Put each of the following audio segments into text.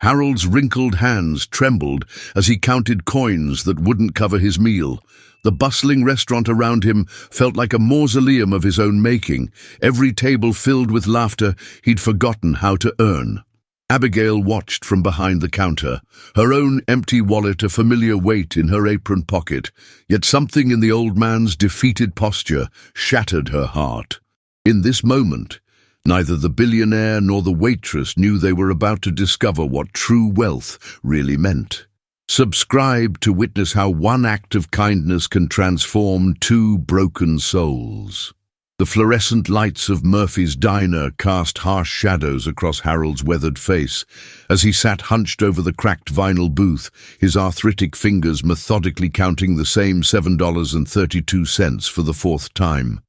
Harold's wrinkled hands trembled as he counted coins that wouldn't cover his meal. The bustling restaurant around him felt like a mausoleum of his own making, every table filled with laughter he'd forgotten how to earn. Abigail watched from behind the counter, her own empty wallet a familiar weight in her apron pocket, yet something in the old man's defeated posture shattered her heart. In this moment, neither the billionaire nor the waitress knew they were about to discover what true wealth really meant. Subscribe to witness how one act of kindness can transform two broken souls. The fluorescent lights of Murphy's diner cast harsh shadows across Harold's weathered face as he sat hunched over the cracked vinyl booth, his arthritic fingers methodically counting the same $7.32 for the fourth time.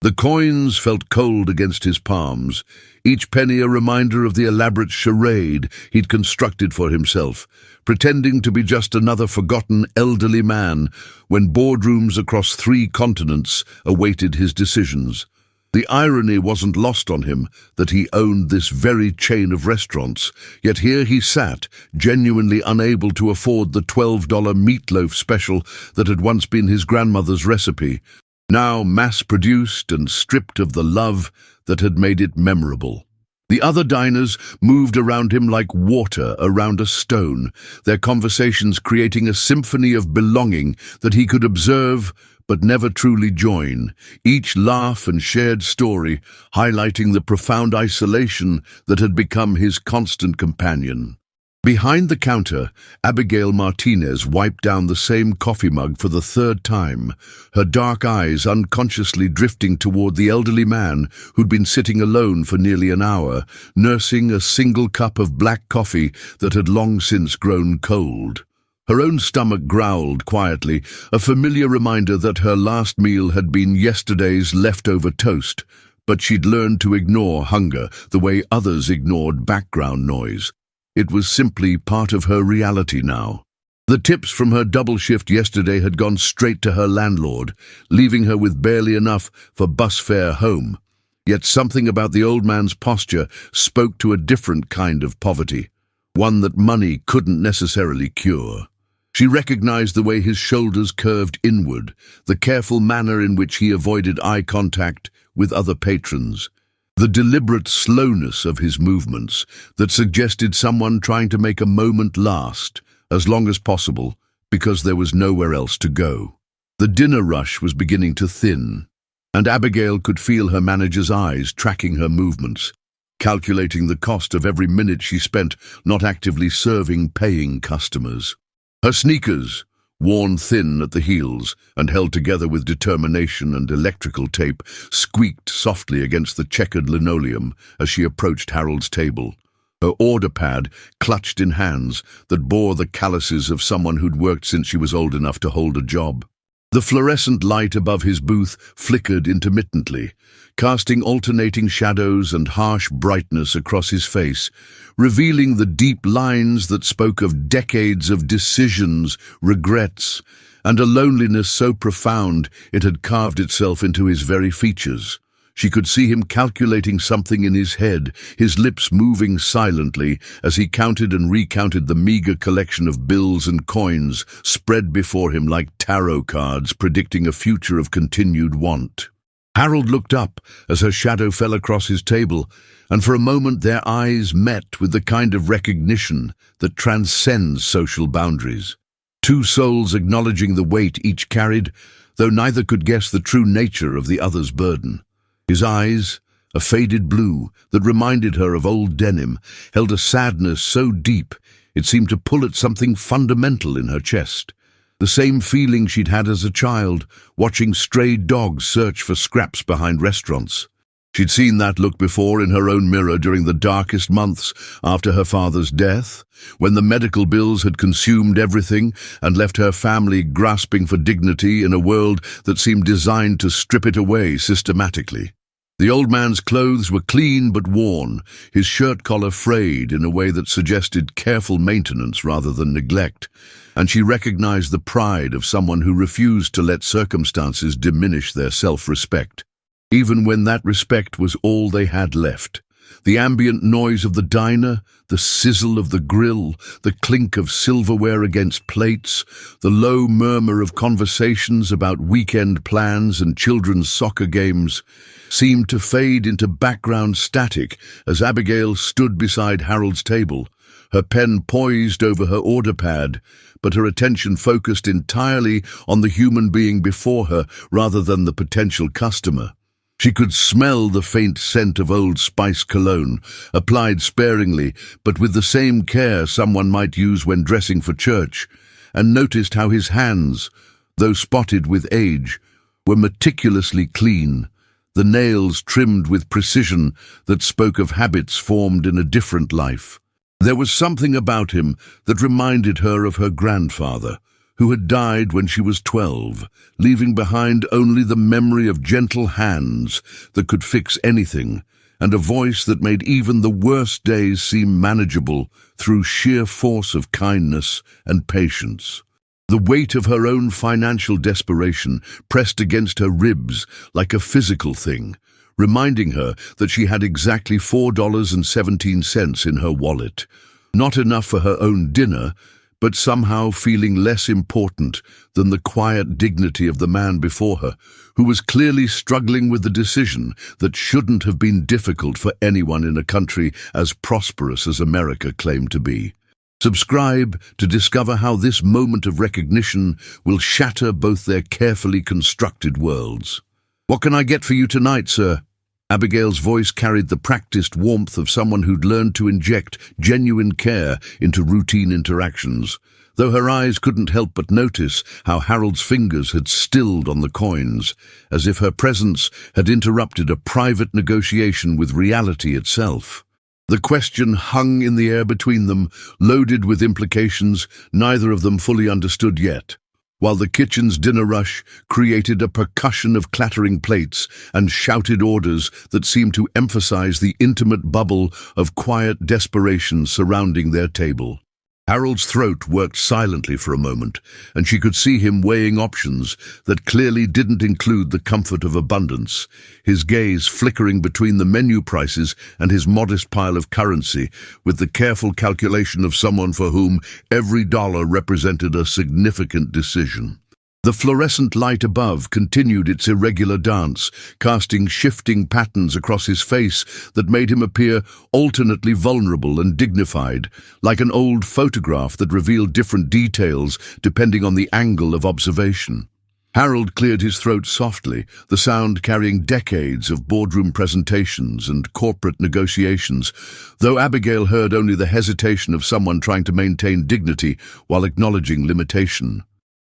The coins felt cold against his palms, each penny a reminder of the elaborate charade he'd constructed for himself, pretending to be just another forgotten elderly man when boardrooms across 3 continents awaited his decisions. The irony wasn't lost on him that he owned this very chain of restaurants, yet here he sat, genuinely unable to afford the $12 meatloaf special that had once been his grandmother's recipe, now mass-produced and stripped of the love that had made it memorable. The other diners moved around him like water around a stone, their conversations creating a symphony of belonging that he could observe but never truly join, each laugh and shared story highlighting the profound isolation that had become his constant companion. Behind the counter, Abigail Martinez wiped down the same coffee mug for the 3rd time, her dark eyes unconsciously drifting toward the elderly man who'd been sitting alone for nearly an hour, nursing a single cup of black coffee that had long since grown cold. Her own stomach growled quietly, a familiar reminder that her last meal had been yesterday's leftover toast, but she'd learned to ignore hunger the way others ignored background noise. It was simply part of her reality now. The tips from her double shift yesterday had gone straight to her landlord, leaving her with barely enough for bus fare home. Yet something about the old man's posture spoke to a different kind of poverty, one that money couldn't necessarily cure. She recognized the way his shoulders curved inward, the careful manner in which he avoided eye contact with other patrons, the deliberate slowness of his movements that suggested someone trying to make a moment last, as long as possible, because there was nowhere else to go. The dinner rush was beginning to thin, and Abigail could feel her manager's eyes tracking her movements, calculating the cost of every minute she spent not actively serving paying customers. Her sneakers, worn thin at the heels and held together with determination and electrical tape, squeaked softly against the checkered linoleum as she approached Harold's table, her order pad clutched in hands that bore the calluses of someone who'd worked since she was old enough to hold a job. The fluorescent light above his booth flickered intermittently, casting alternating shadows and harsh brightness across his face, revealing the deep lines that spoke of decades of decisions, regrets, and a loneliness so profound it had carved itself into his very features. She could see him calculating something in his head, his lips moving silently as he counted and recounted the meager collection of bills and coins spread before him like tarot cards predicting a future of continued want. Harold looked up as her shadow fell across his table, and for a moment their eyes met with the kind of recognition that transcends social boundaries. Two souls acknowledging the weight each carried, though neither could guess the true nature of the other's burden. His eyes, a faded blue that reminded her of old denim, held a sadness so deep it seemed to pull at something fundamental in her chest. The same feeling she'd had as a child, watching stray dogs search for scraps behind restaurants. She'd seen that look before in her own mirror during the darkest months after her father's death, when the medical bills had consumed everything and left her family grasping for dignity in a world that seemed designed to strip it away systematically. The old man's clothes were clean but worn, his shirt collar frayed in a way that suggested careful maintenance rather than neglect, and she recognized the pride of someone who refused to let circumstances diminish their self-respect, even when that respect was all they had left. The ambient noise of the diner, the sizzle of the grill, the clink of silverware against plates, the low murmur of conversations about weekend plans and children's soccer games seemed to fade into background static as Abigail stood beside Harold's table, her pen poised over her order pad, but her attention focused entirely on the human being before her rather than the potential customer. She could smell the faint scent of Old Spice cologne, applied sparingly but with the same care someone might use when dressing for church, and noticed how his hands, though spotted with age, were meticulously clean, the nails trimmed with precision that spoke of habits formed in a different life. There was something about him that reminded her of her grandfather, who had died when she was 12, leaving behind only the memory of gentle hands that could fix anything, and a voice that made even the worst days seem manageable through sheer force of kindness and patience. The weight of her own financial desperation pressed against her ribs like a physical thing, reminding her that she had exactly $4.17 in her wallet. Not enough for her own dinner, but somehow feeling less important than the quiet dignity of the man before her, who was clearly struggling with the decision that shouldn't have been difficult for anyone in a country as prosperous as America claimed to be. Subscribe to discover how this moment of recognition will shatter both their carefully constructed worlds. "What can I get for you tonight, sir?" Abigail's voice carried the practiced warmth of someone who'd learned to inject genuine care into routine interactions, though her eyes couldn't help but notice how Harold's fingers had stilled on the coins, as if her presence had interrupted a private negotiation with reality itself. The question hung in the air between them, loaded with implications neither of them fully understood yet, while the kitchen's dinner rush created a percussion of clattering plates and shouted orders that seemed to emphasize the intimate bubble of quiet desperation surrounding their table. Harold's throat worked silently for a moment, and she could see him weighing options that clearly didn't include the comfort of abundance, his gaze flickering between the menu prices and his modest pile of currency, with the careful calculation of someone for whom every dollar represented a significant decision. The fluorescent light above continued its irregular dance, casting shifting patterns across his face that made him appear alternately vulnerable and dignified, like an old photograph that revealed different details depending on the angle of observation. Harold cleared his throat softly, the sound carrying decades of boardroom presentations and corporate negotiations, though Abigail heard only the hesitation of someone trying to maintain dignity while acknowledging limitation.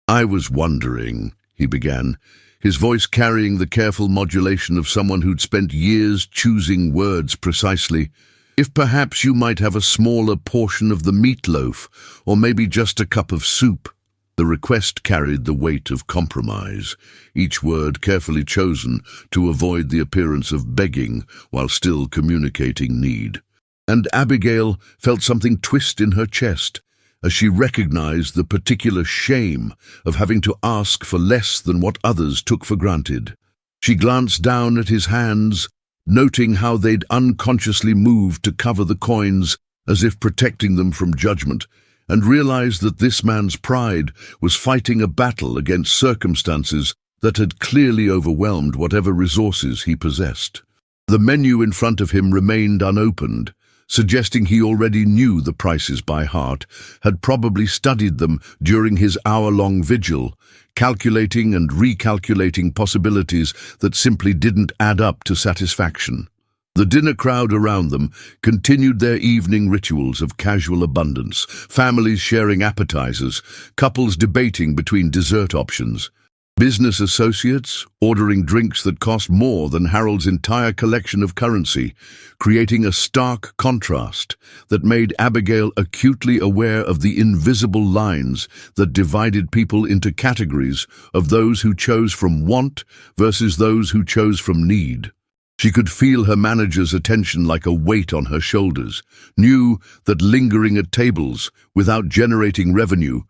"I was wondering," he began, his voice carrying the careful modulation of someone who'd spent years choosing words precisely, "if perhaps you might have a smaller portion of the meatloaf, or maybe just a cup of soup." The request carried the weight of compromise, each word carefully chosen to avoid the appearance of begging while still communicating need. And Abigail felt something twist in her chest, as she recognized the particular shame of having to ask for less than what others took for granted. She glanced down at his hands, noting how they'd unconsciously moved to cover the coins as if protecting them from judgment, and realized that this man's pride was fighting a battle against circumstances that had clearly overwhelmed whatever resources he possessed. The menu in front of him remained unopened, suggesting he already knew the prices by heart, had probably studied them during his hour-long vigil, calculating and recalculating possibilities that simply didn't add up to satisfaction. The dinner crowd around them continued their evening rituals of casual abundance, families sharing appetizers, couples debating between dessert options, business associates ordering drinks that cost more than Harold's entire collection of currency, creating a stark contrast that made Abigail acutely aware of the invisible lines that divided people into categories of those who chose from want versus those who chose from need. She could feel her manager's attention like a weight on her shoulders, knew that lingering at tables without generating revenue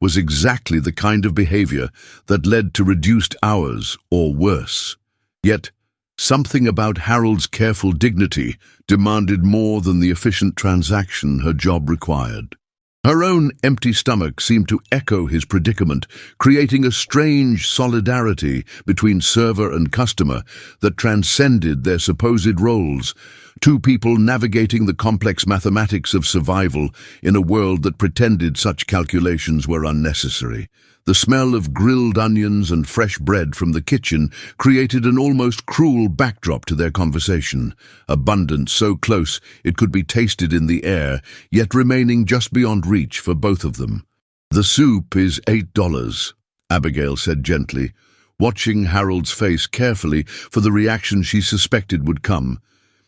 was exactly the kind of behavior that led to reduced hours or worse. Yet, Something about Harold's careful dignity demanded more than the efficient transaction her job required. Her own empty stomach seemed to echo his predicament, creating a strange solidarity between server and customer that transcended their supposed roles. Two people navigating the complex mathematics of survival in a world that pretended such calculations were unnecessary. The smell of grilled onions and fresh bread from the kitchen created an almost cruel backdrop to their conversation. Abundance so close it could be tasted in the air, yet remaining just beyond reach for both of them. "The soup is $8, Abigail said gently, watching Harold's face carefully for the reaction she suspected would come.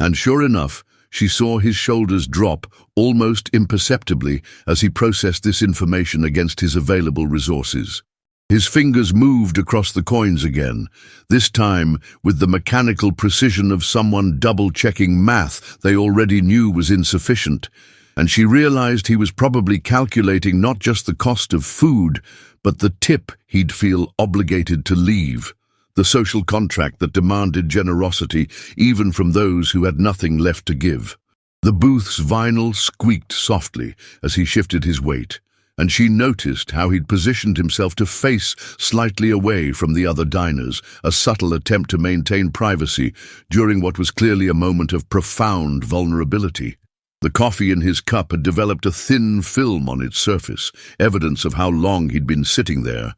And sure enough, she saw his shoulders drop almost imperceptibly as he processed this information against his available resources. His fingers moved across the coins again, this time with the mechanical precision of someone double-checking math they already knew was insufficient, and she realized he was probably calculating not just the cost of food, but the tip he'd feel obligated to leave. The social contract that demanded generosity even from those who had nothing left to give. The booth's vinyl squeaked softly as he shifted his weight, and she noticed how he'd positioned himself to face slightly away from the other diners, a subtle attempt to maintain privacy during what was clearly a moment of profound vulnerability. The coffee in his cup had developed a thin film on its surface, evidence of how long he'd been sitting there,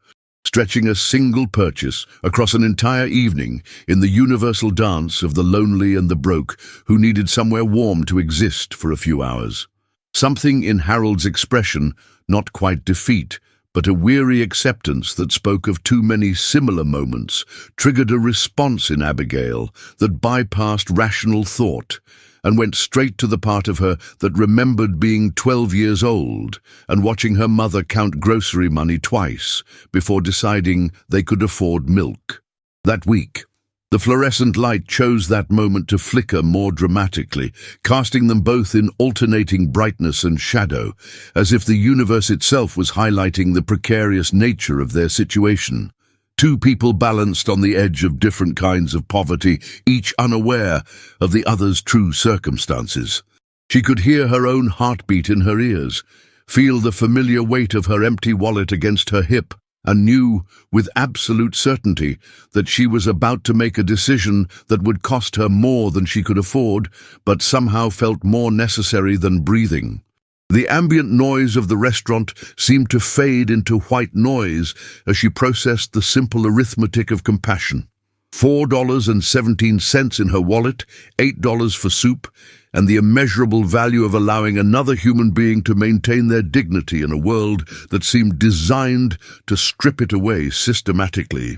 stretching a single purchase across an entire evening in the universal dance of the lonely and the broke who needed somewhere warm to exist for a few hours. Something in Harold's expression, not quite defeat, but a weary acceptance that spoke of too many similar moments, triggered a response in Abigail that bypassed rational thought and went straight to the part of her that remembered being 12 years old and watching her mother count grocery money twice before deciding they could afford milk. That week, the fluorescent light chose that moment to flicker more dramatically, casting them both in alternating brightness and shadow, as if the universe itself was highlighting the precarious nature of their situation. Two people balanced on the edge of different kinds of poverty, each unaware of the other's true circumstances. She could hear her own heartbeat in her ears, feel the familiar weight of her empty wallet against her hip, and knew with absolute certainty that she was about to make a decision that would cost her more than she could afford, but somehow felt more necessary than breathing. The ambient noise of the restaurant seemed to fade into white noise as she processed the simple arithmetic of compassion. $4.17 in her wallet, $8 for soup, and the immeasurable value of allowing another human being to maintain their dignity in a world that seemed designed to strip it away systematically.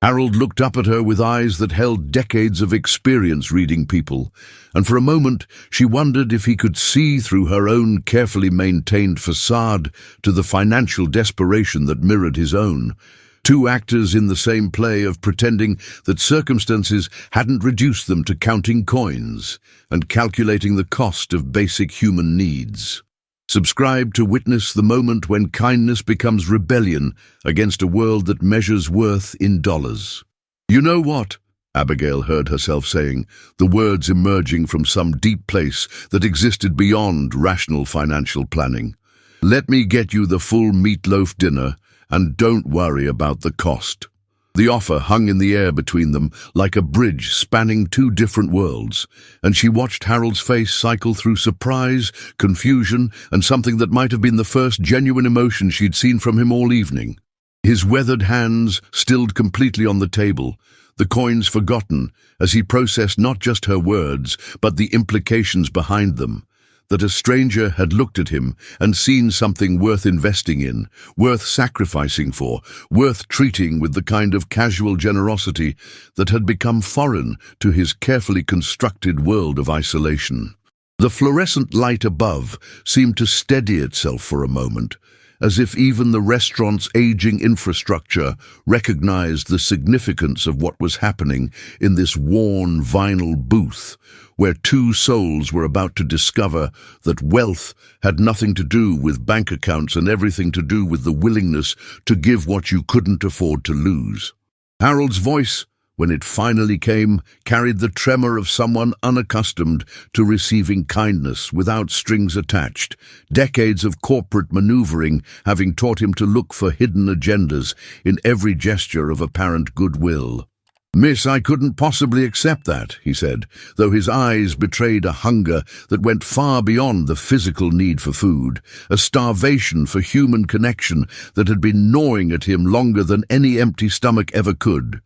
Harold looked up at her with eyes that held decades of experience reading people, and for a moment she wondered if he could see through her own carefully maintained facade to the financial desperation that mirrored his own. Two actors in the same play of pretending that circumstances hadn't reduced them to counting coins and calculating the cost of basic human needs. Subscribe to witness the moment when kindness becomes rebellion against a world that measures worth in dollars. "You know what?" Abigail heard herself saying, the words emerging from some deep place that existed beyond rational financial planning. "Let me get you the full meatloaf dinner, and don't worry about the cost." The offer hung in the air between them like a bridge spanning two different worlds, and she watched Harold's face cycle through surprise, confusion, and something that might have been the first genuine emotion she'd seen from him all evening. His weathered hands stilled completely on the table, the coins forgotten, as he processed not just her words, but the implications behind them. That a stranger had looked at him and seen something worth investing in, worth sacrificing for, worth treating with the kind of casual generosity that had become foreign to his carefully constructed world of isolation. The fluorescent light above seemed to steady itself for a moment, as if even the restaurant's aging infrastructure recognized the significance of what was happening in this worn vinyl booth, where two souls were about to discover that wealth had nothing to do with bank accounts and everything to do with the willingness to give what you couldn't afford to lose. Harold's voice when it finally came, carried the tremor of someone unaccustomed to receiving kindness without strings attached, decades of corporate maneuvering having taught him to look for hidden agendas in every gesture of apparent goodwill. "Miss, I couldn't possibly accept that," he said, though his eyes betrayed a hunger that went far beyond the physical need for food, a starvation for human connection that had been gnawing at him longer than any empty stomach ever could.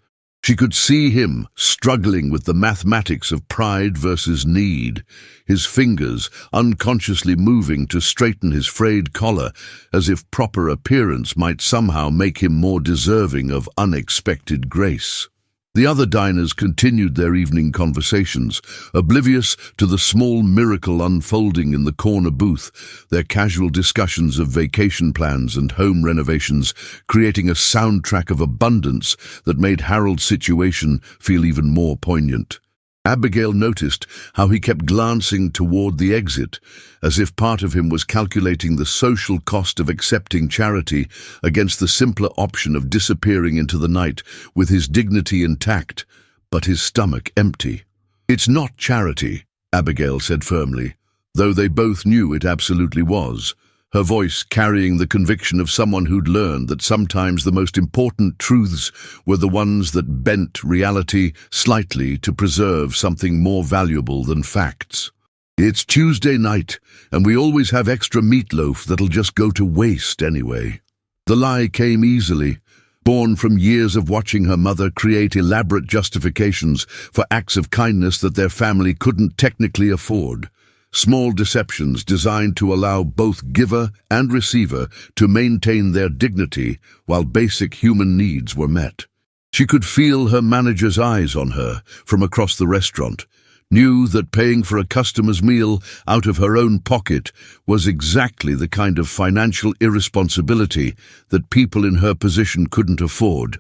She could see him struggling with the mathematics of pride versus need, his fingers unconsciously moving to straighten his frayed collar, as if proper appearance might somehow make him more deserving of unexpected grace. The other diners continued their evening conversations, oblivious to the small miracle unfolding in the corner booth, their casual discussions of vacation plans and home renovations, creating a soundtrack of abundance that made Harold's situation feel even more poignant. Abigail noticed how he kept glancing toward the exit, as if part of him was calculating the social cost of accepting charity against the simpler option of disappearing into the night with his dignity intact, but his stomach empty. "It's not charity," Abigail said firmly, though they both knew it absolutely was, her voice carrying the conviction of someone who'd learned that sometimes the most important truths were the ones that bent reality slightly to preserve something more valuable than facts. "It's Tuesday night, and we always have extra meatloaf that'll just go to waste anyway." The lie came easily, born from years of watching her mother create elaborate justifications for acts of kindness that their family couldn't technically afford. Small deceptions designed to allow both giver and receiver to maintain their dignity while basic human needs were met. She could feel her manager's eyes on her from across the restaurant, knew that paying for a customer's meal out of her own pocket was exactly the kind of financial irresponsibility that people in her position couldn't afford.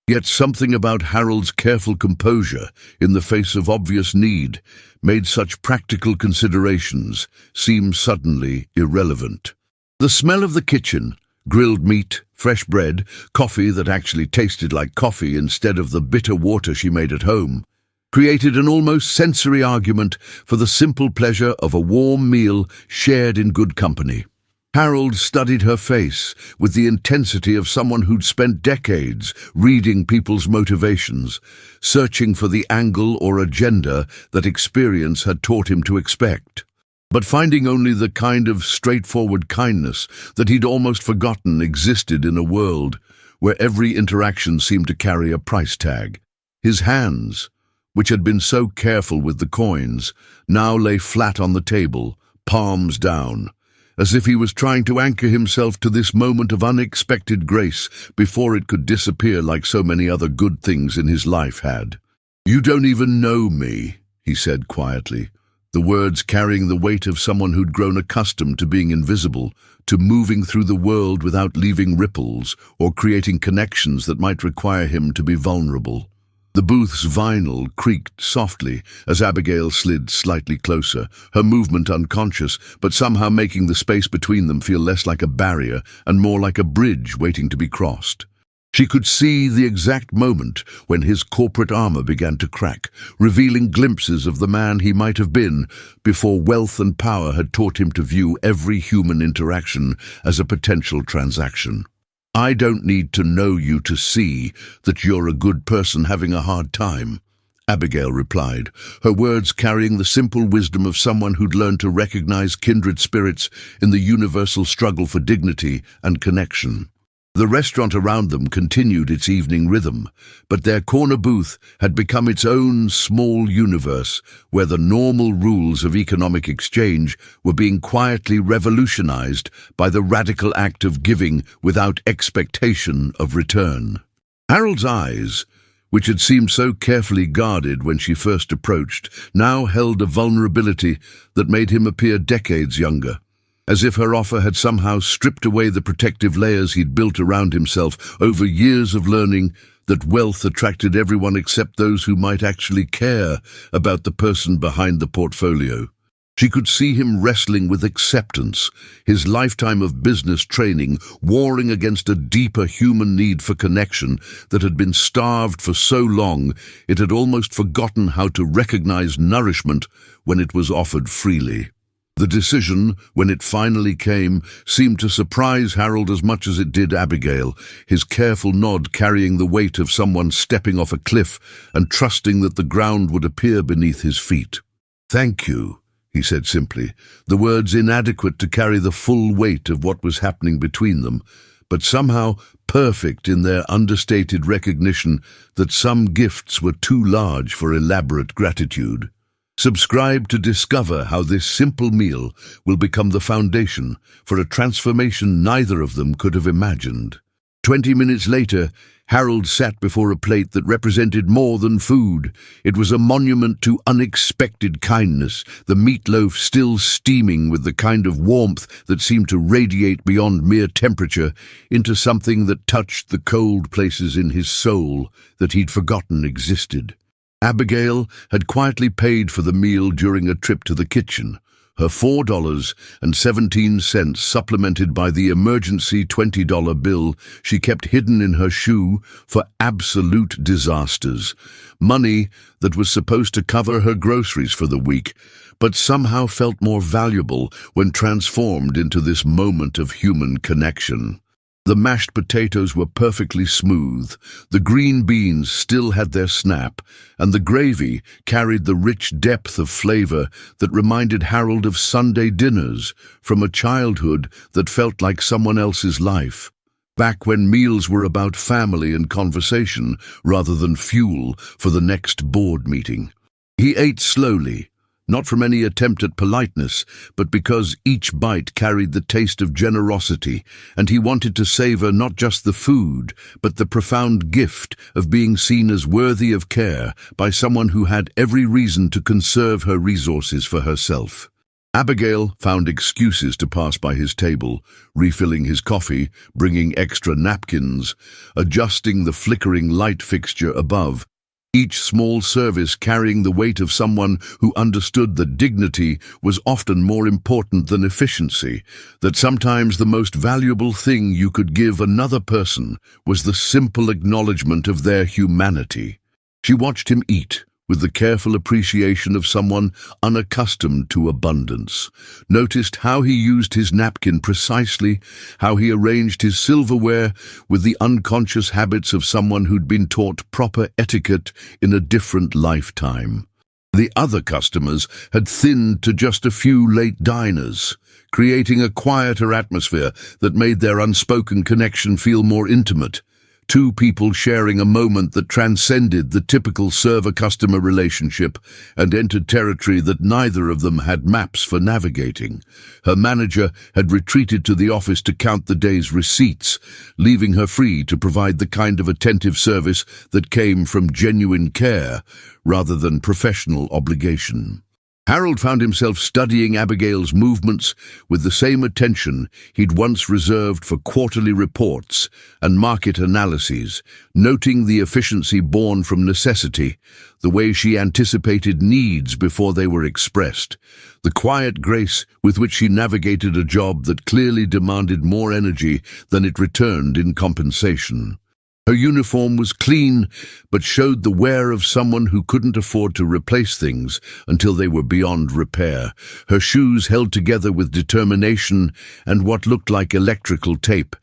Yet something about Harold's careful composure in the face of obvious need made such practical considerations seem suddenly irrelevant. The smell of the kitchen, grilled meat, fresh bread, coffee that actually tasted like coffee instead of the bitter water she made at home, created an almost sensory argument for the simple pleasure of a warm meal shared in good company. Harold studied her face with the intensity of someone who'd spent decades reading people's motivations, searching for the angle or agenda that experience had taught him to expect, but finding only the kind of straightforward kindness that he'd almost forgotten existed in a world where every interaction seemed to carry a price tag. His hands, which had been so careful with the coins, now lay flat on the table, palms down, as if he was trying to anchor himself to this moment of unexpected grace before it could disappear like so many other good things in his life had. "You don't even know me," he said quietly, the words carrying the weight of someone who'd grown accustomed to being invisible, to moving through the world without leaving ripples or creating connections that might require him to be vulnerable. The booth's vinyl creaked softly as Abigail slid slightly closer, her movement unconscious, but somehow making the space between them feel less like a barrier and more like a bridge waiting to be crossed. She could see the exact moment when his corporate armor began to crack, revealing glimpses of the man he might have been before wealth and power had taught him to view every human interaction as a potential transaction. "I don't need to know you to see that you're a good person having a hard time," Abigail replied, her words carrying the simple wisdom of someone who'd learned to recognize kindred spirits in the universal struggle for dignity and connection. The restaurant around them continued its evening rhythm, but their corner booth had become its own small universe where the normal rules of economic exchange were being quietly revolutionized by the radical act of giving without expectation of return. Harold's eyes, which had seemed so carefully guarded when she first approached, now held a vulnerability that made him appear decades younger, as if her offer had somehow stripped away the protective layers he'd built around himself over years of learning that wealth attracted everyone except those who might actually care about the person behind the portfolio. She could see him wrestling with acceptance, his lifetime of business training warring against a deeper human need for connection that had been starved for so long it had almost forgotten how to recognize nourishment when it was offered freely. The decision, when it finally came, seemed to surprise Harold as much as it did Abigail, his careful nod carrying the weight of someone stepping off a cliff and trusting that the ground would appear beneath his feet. "Thank you," he said simply, the words inadequate to carry the full weight of what was happening between them, but somehow perfect in their understated recognition that some gifts were too large for elaborate gratitude. Subscribe to discover how this simple meal will become the foundation for a transformation neither of them could have imagined. 20 minutes later, Harold sat before a plate that represented more than food. It was a monument to unexpected kindness, the meatloaf still steaming with the kind of warmth that seemed to radiate beyond mere temperature into something that touched the cold places in his soul that he'd forgotten existed. Abigail had quietly paid for the meal during a trip to the kitchen, her $4.17 supplemented by the emergency $20 bill she kept hidden in her shoe for absolute disasters, money that was supposed to cover her groceries for the week, but somehow felt more valuable when transformed into this moment of human connection. The mashed potatoes were perfectly smooth, the green beans still had their snap, and the gravy carried the rich depth of flavor that reminded Harold of Sunday dinners from a childhood that felt like someone else's life, back when meals were about family and conversation rather than fuel for the next board meeting. He ate slowly, not from any attempt at politeness, but because each bite carried the taste of generosity, and he wanted to savor not just the food, but the profound gift of being seen as worthy of care by someone who had every reason to conserve her resources for herself. Abigail found excuses to pass by his table, refilling his coffee, bringing extra napkins, adjusting the flickering light fixture above, each small service carrying the weight of someone who understood that dignity was often more important than efficiency, that sometimes the most valuable thing you could give another person was the simple acknowledgement of their humanity. She watched him eat, with the careful appreciation of someone unaccustomed to abundance, noticed how he used his napkin precisely, how he arranged his silverware with the unconscious habits of someone who'd been taught proper etiquette in a different lifetime. The other customers had thinned to just a few late diners, creating a quieter atmosphere that made their unspoken connection feel more intimate. Two people sharing a moment that transcended the typical server-customer relationship and entered territory that neither of them had maps for navigating. Her manager had retreated to the office to count the day's receipts, leaving her free to provide the kind of attentive service that came from genuine care rather than professional obligation. Harold found himself studying Abigail's movements with the same attention he'd once reserved for quarterly reports and market analyses, noting the efficiency born from necessity, the way she anticipated needs before they were expressed, the quiet grace with which she navigated a job that clearly demanded more energy than it returned in compensation. Her uniform was clean, but showed the wear of someone who couldn't afford to replace things until they were beyond repair. Her shoes held together with determination and what looked like electrical tape,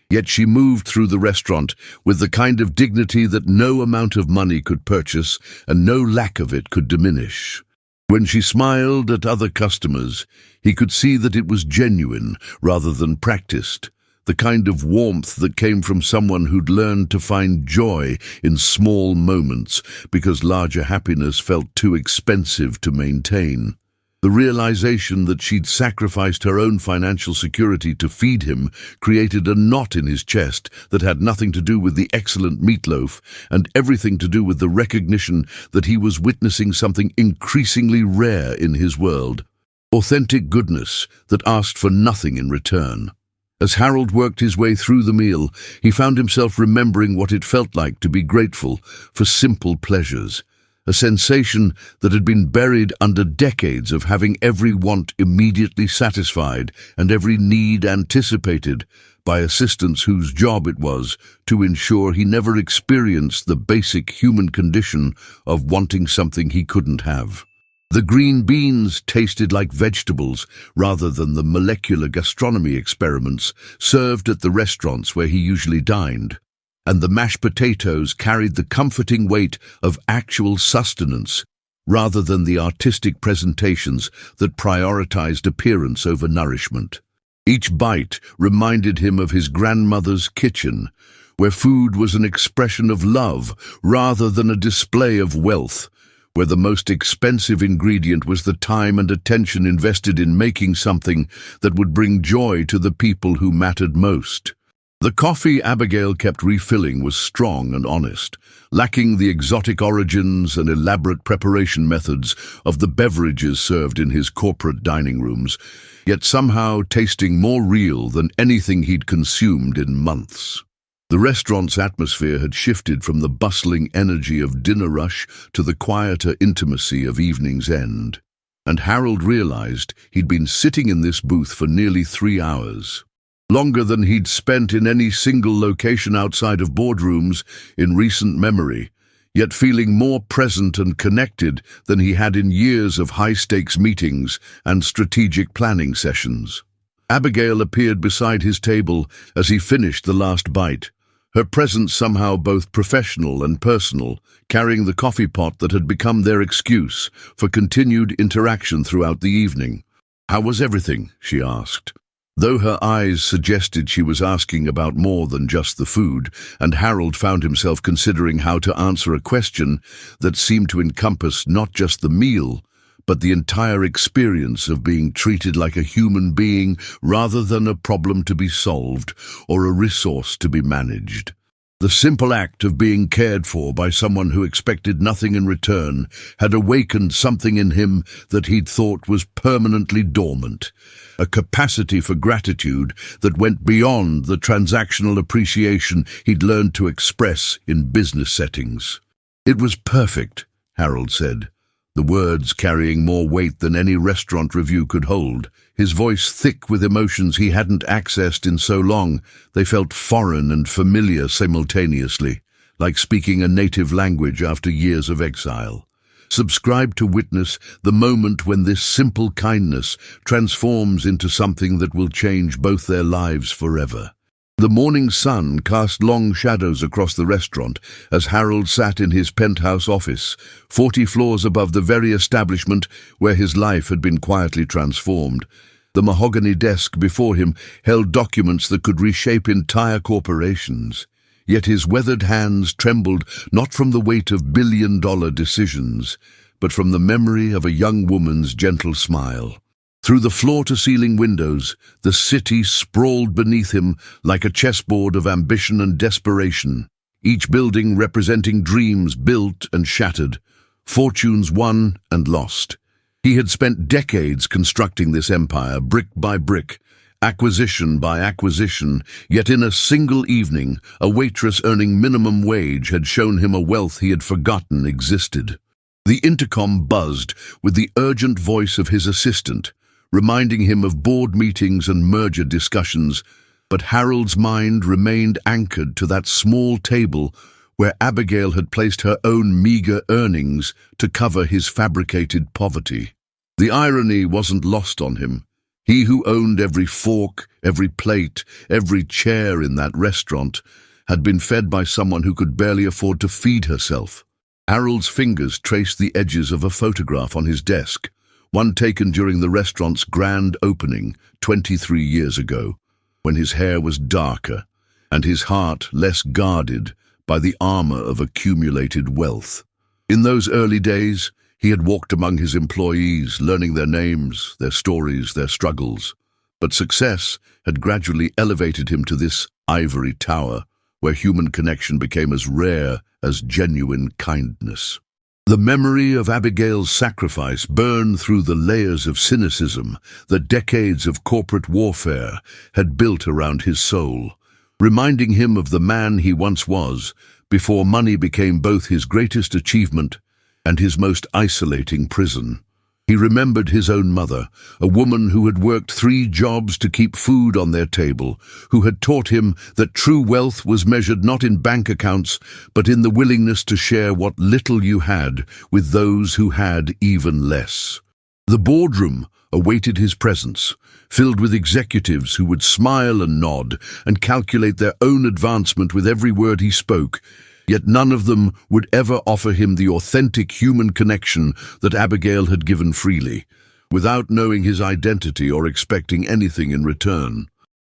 yet she moved through the restaurant with the kind of dignity that no amount of money could purchase and no lack of it could diminish. When she smiled at other customers, he could see that it was genuine rather than practiced, the kind of warmth that came from someone who'd learned to find joy in small moments because larger happiness felt too expensive to maintain. The realization that she'd sacrificed her own financial security to feed him created a knot in his chest that had nothing to do with the excellent meatloaf and everything to do with the recognition that he was witnessing something increasingly rare in his world: authentic goodness that asked for nothing in return. As Harold worked his way through the meal, he found himself remembering what it felt like to be grateful for simple pleasures. a sensation that had been buried under decades of having every want immediately satisfied and every need anticipated by assistants whose job it was to ensure he never experienced the basic human condition of wanting something he couldn't have. The green beans tasted like vegetables rather than the molecular gastronomy experiments served at the restaurants where he usually dined, and the mashed potatoes carried the comforting weight of actual sustenance rather than the artistic presentations that prioritized appearance over nourishment. Each bite reminded him of his grandmother's kitchen, where food was an expression of love rather than a display of wealth, where the most expensive ingredient was the time and attention invested in making something that would bring joy to the people who mattered most. The coffee Abigail kept refilling was strong and honest, lacking the exotic origins and elaborate preparation methods of the beverages served in his corporate dining rooms, yet somehow tasting more real than anything he'd consumed in months. The restaurant's atmosphere had shifted from the bustling energy of dinner rush to the quieter intimacy of evening's end, and Harold realized he'd been sitting in this booth for nearly 3 hours, longer than he'd spent in any single location outside of boardrooms in recent memory, yet feeling more present and connected than he had in years of high-stakes meetings and strategic planning sessions. Abigail appeared beside his table as he finished the last bite, her presence somehow both professional and personal, carrying the coffee pot that had become their excuse for continued interaction throughout the evening. "How was everything?" she asked, though her eyes suggested she was asking about more than just the food, and Harold found himself considering how to answer a question that seemed to encompass not just the meal, but the entire experience of being treated like a human being rather than a problem to be solved or a resource to be managed. The simple act of being cared for by someone who expected nothing in return had awakened something in him that he'd thought was permanently dormant, a capacity for gratitude that went beyond the transactional appreciation he'd learned to express in business settings. "It was perfect," Harold said, the words carrying more weight than any restaurant review could hold, his voice thick with emotions he hadn't accessed in so long. They felt foreign and familiar simultaneously, like speaking a native language after years of exile. Subscribe to witness the moment when this simple kindness transforms into something that will change both their lives forever. The morning sun cast long shadows across the restaurant as Harold sat in his penthouse office, 40 floors above the very establishment where his life had been quietly transformed. The mahogany desk before him held documents that could reshape entire corporations. Yet his weathered hands trembled not from the weight of billion-dollar decisions, but from the memory of a young woman's gentle smile. Through the floor-to-ceiling windows, the city sprawled beneath him like a chessboard of ambition and desperation, each building representing dreams built and shattered, fortunes won and lost. He had spent decades constructing this empire, brick by brick, acquisition by acquisition, yet in a single evening, a waitress earning minimum wage had shown him a wealth he had forgotten existed. The intercom buzzed with the urgent voice of his assistant, reminding him of board meetings and merger discussions, but Harold's mind remained anchored to that small table where Abigail had placed her own meager earnings to cover his fabricated poverty. The irony wasn't lost on him. He who owned every fork, every plate, every chair in that restaurant had been fed by someone who could barely afford to feed herself. Harold's fingers traced the edges of a photograph on his desk, one taken during the restaurant's grand opening 23 years ago, when his hair was darker and his heart less guarded by the armor of accumulated wealth. In those early days, he had walked among his employees, learning their names, their stories, their struggles. But success had gradually elevated him to this ivory tower, where human connection became as rare as genuine kindness. The memory of Abigail's sacrifice burned through the layers of cynicism that decades of corporate warfare had built around his soul, reminding him of the man he once was before money became both his greatest achievement and his most isolating prison. He remembered his own mother, a woman who had worked 3 jobs to keep food on their table, who had taught him that true wealth was measured not in bank accounts, but in the willingness to share what little you had with those who had even less. The boardroom awaited his presence, filled with executives who would smile and nod and calculate their own advancement with every word he spoke, yet none of them would ever offer him the authentic human connection that Abigail had given freely, without knowing his identity or expecting anything in return.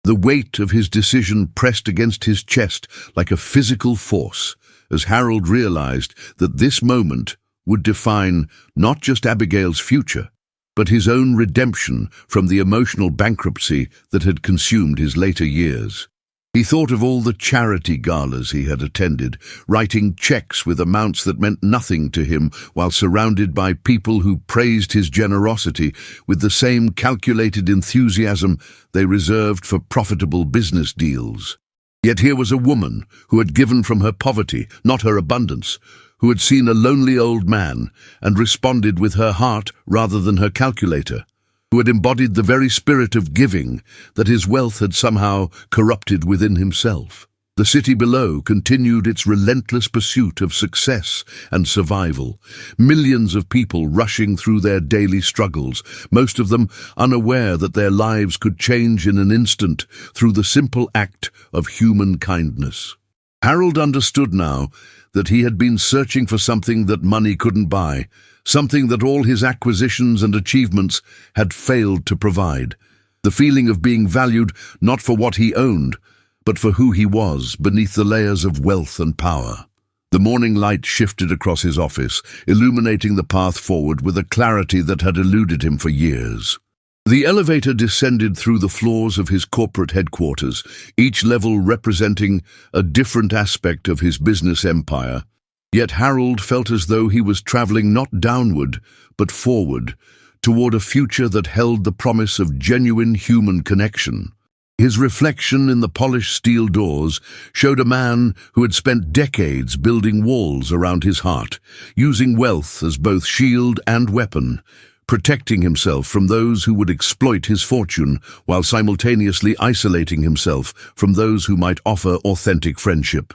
The weight of his decision pressed against his chest like a physical force, as Harold realized that this moment would define not just Abigail's future, but his own redemption from the emotional bankruptcy that had consumed his later years. He thought of all the charity galas he had attended, writing checks with amounts that meant nothing to him while surrounded by people who praised his generosity with the same calculated enthusiasm they reserved for profitable business deals. Yet here was a woman who had given from her poverty, not her abundance, who had seen a lonely old man and responded with her heart rather than her calculator, who had embodied the very spirit of giving that his wealth had somehow corrupted within himself. The city below continued its relentless pursuit of success and survival, millions of people rushing through their daily struggles, most of them unaware that their lives could change in an instant through the simple act of human kindness. Harold understood now that he had been searching for something that money couldn't buy, something that all his acquisitions and achievements had failed to provide. The feeling of being valued not for what he owned, but for who he was beneath the layers of wealth and power. The morning light shifted across his office, illuminating the path forward with a clarity that had eluded him for years. The elevator descended through the floors of his corporate headquarters, each level representing a different aspect of his business empire. Yet Harold felt as though he was traveling not downward, but forward, toward a future that held the promise of genuine human connection. His reflection in the polished steel doors showed a man who had spent decades building walls around his heart, using wealth as both shield and weapon, protecting himself from those who would exploit his fortune while simultaneously isolating himself from those who might offer authentic friendship.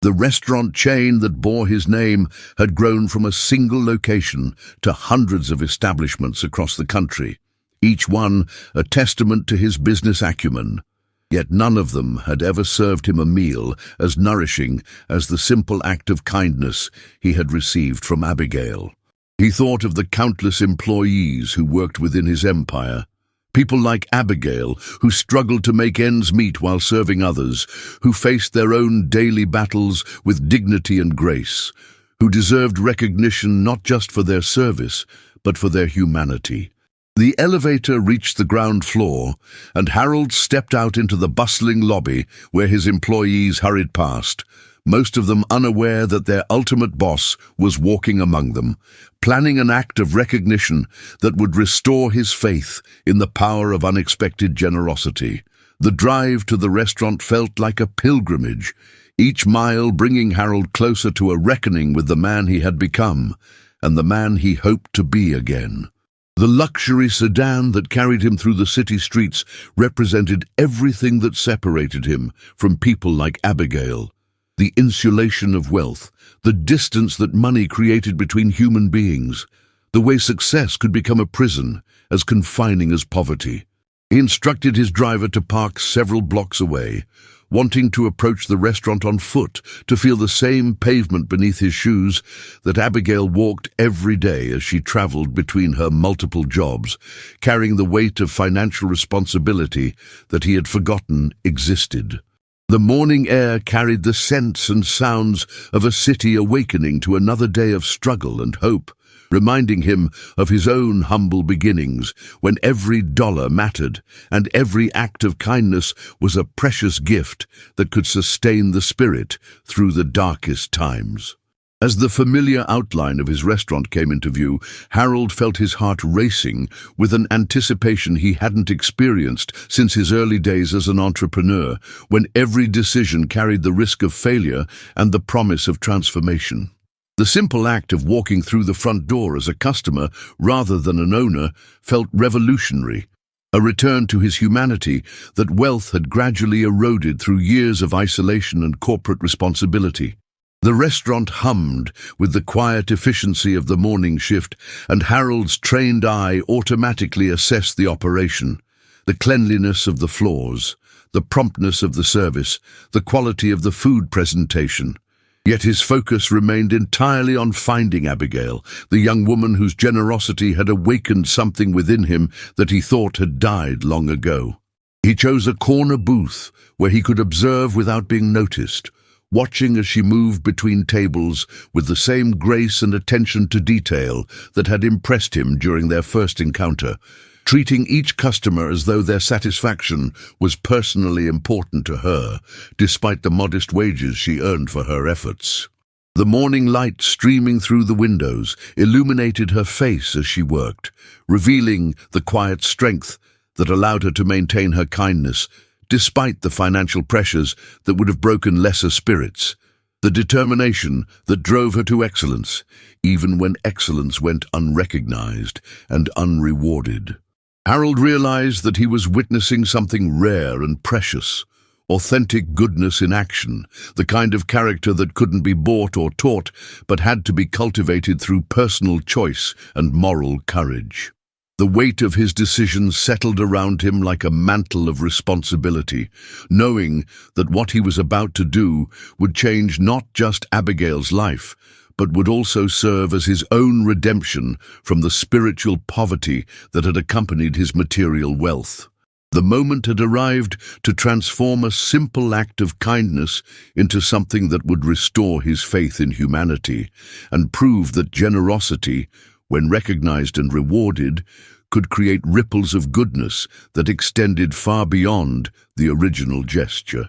The restaurant chain that bore his name had grown from a single location to hundreds of establishments across the country, each one a testament to his business acumen. Yet none of them had ever served him a meal as nourishing as the simple act of kindness he had received from Abigail. He thought of the countless employees who worked within his empire, people like Abigail who struggled to make ends meet while serving others, who faced their own daily battles with dignity and grace, who deserved recognition not just for their service, but for their humanity. The elevator reached the ground floor, and Harold stepped out into the bustling lobby where his employees hurried past, most of them unaware that their ultimate boss was walking among them, planning an act of recognition that would restore his faith in the power of unexpected generosity. The drive to the restaurant felt like a pilgrimage, each mile bringing Harold closer to a reckoning with the man he had become and the man he hoped to be again. The luxury sedan that carried him through the city streets represented everything that separated him from people like Abigail. The insulation of wealth, the distance that money created between human beings, the way success could become a prison as confining as poverty. He instructed his driver to park several blocks away, wanting to approach the restaurant on foot to feel the same pavement beneath his shoes that Abigail walked every day as she traveled between her multiple jobs, carrying the weight of financial responsibility that he had forgotten existed. The morning air carried the scents and sounds of a city awakening to another day of struggle and hope, reminding him of his own humble beginnings when every dollar mattered and every act of kindness was a precious gift that could sustain the spirit through the darkest times. As the familiar outline of his restaurant came into view, Harold felt his heart racing with an anticipation he hadn't experienced since his early days as an entrepreneur, when every decision carried the risk of failure and the promise of transformation. The simple act of walking through the front door as a customer rather than an owner felt revolutionary, a return to his humanity that wealth had gradually eroded through years of isolation and corporate responsibility. The restaurant hummed with the quiet efficiency of the morning shift, and Harold's trained eye automatically assessed the operation. The cleanliness of the floors, the promptness of the service, the quality of the food presentation. Yet his focus remained entirely on finding Abigail, the young woman whose generosity had awakened something within him that he thought had died long ago. He chose a corner booth where he could observe without being noticed, watching as she moved between tables with the same grace and attention to detail that had impressed him during their first encounter, treating each customer as though their satisfaction was personally important to her, despite the modest wages she earned for her efforts. The morning light streaming through the windows illuminated her face as she worked, revealing the quiet strength that allowed her to maintain her kindness, despite the financial pressures that would have broken lesser spirits, the determination that drove her to excellence, even when excellence went unrecognized and unrewarded. Harold realized that he was witnessing something rare and precious, authentic goodness in action, the kind of character that couldn't be bought or taught, but had to be cultivated through personal choice and moral courage. The weight of his decisions settled around him like a mantle of responsibility, knowing that what he was about to do would change not just Abigail's life, but would also serve as his own redemption from the spiritual poverty that had accompanied his material wealth. The moment had arrived to transform a simple act of kindness into something that would restore his faith in humanity and prove that generosity, when recognized and rewarded, could create ripples of goodness that extended far beyond the original gesture.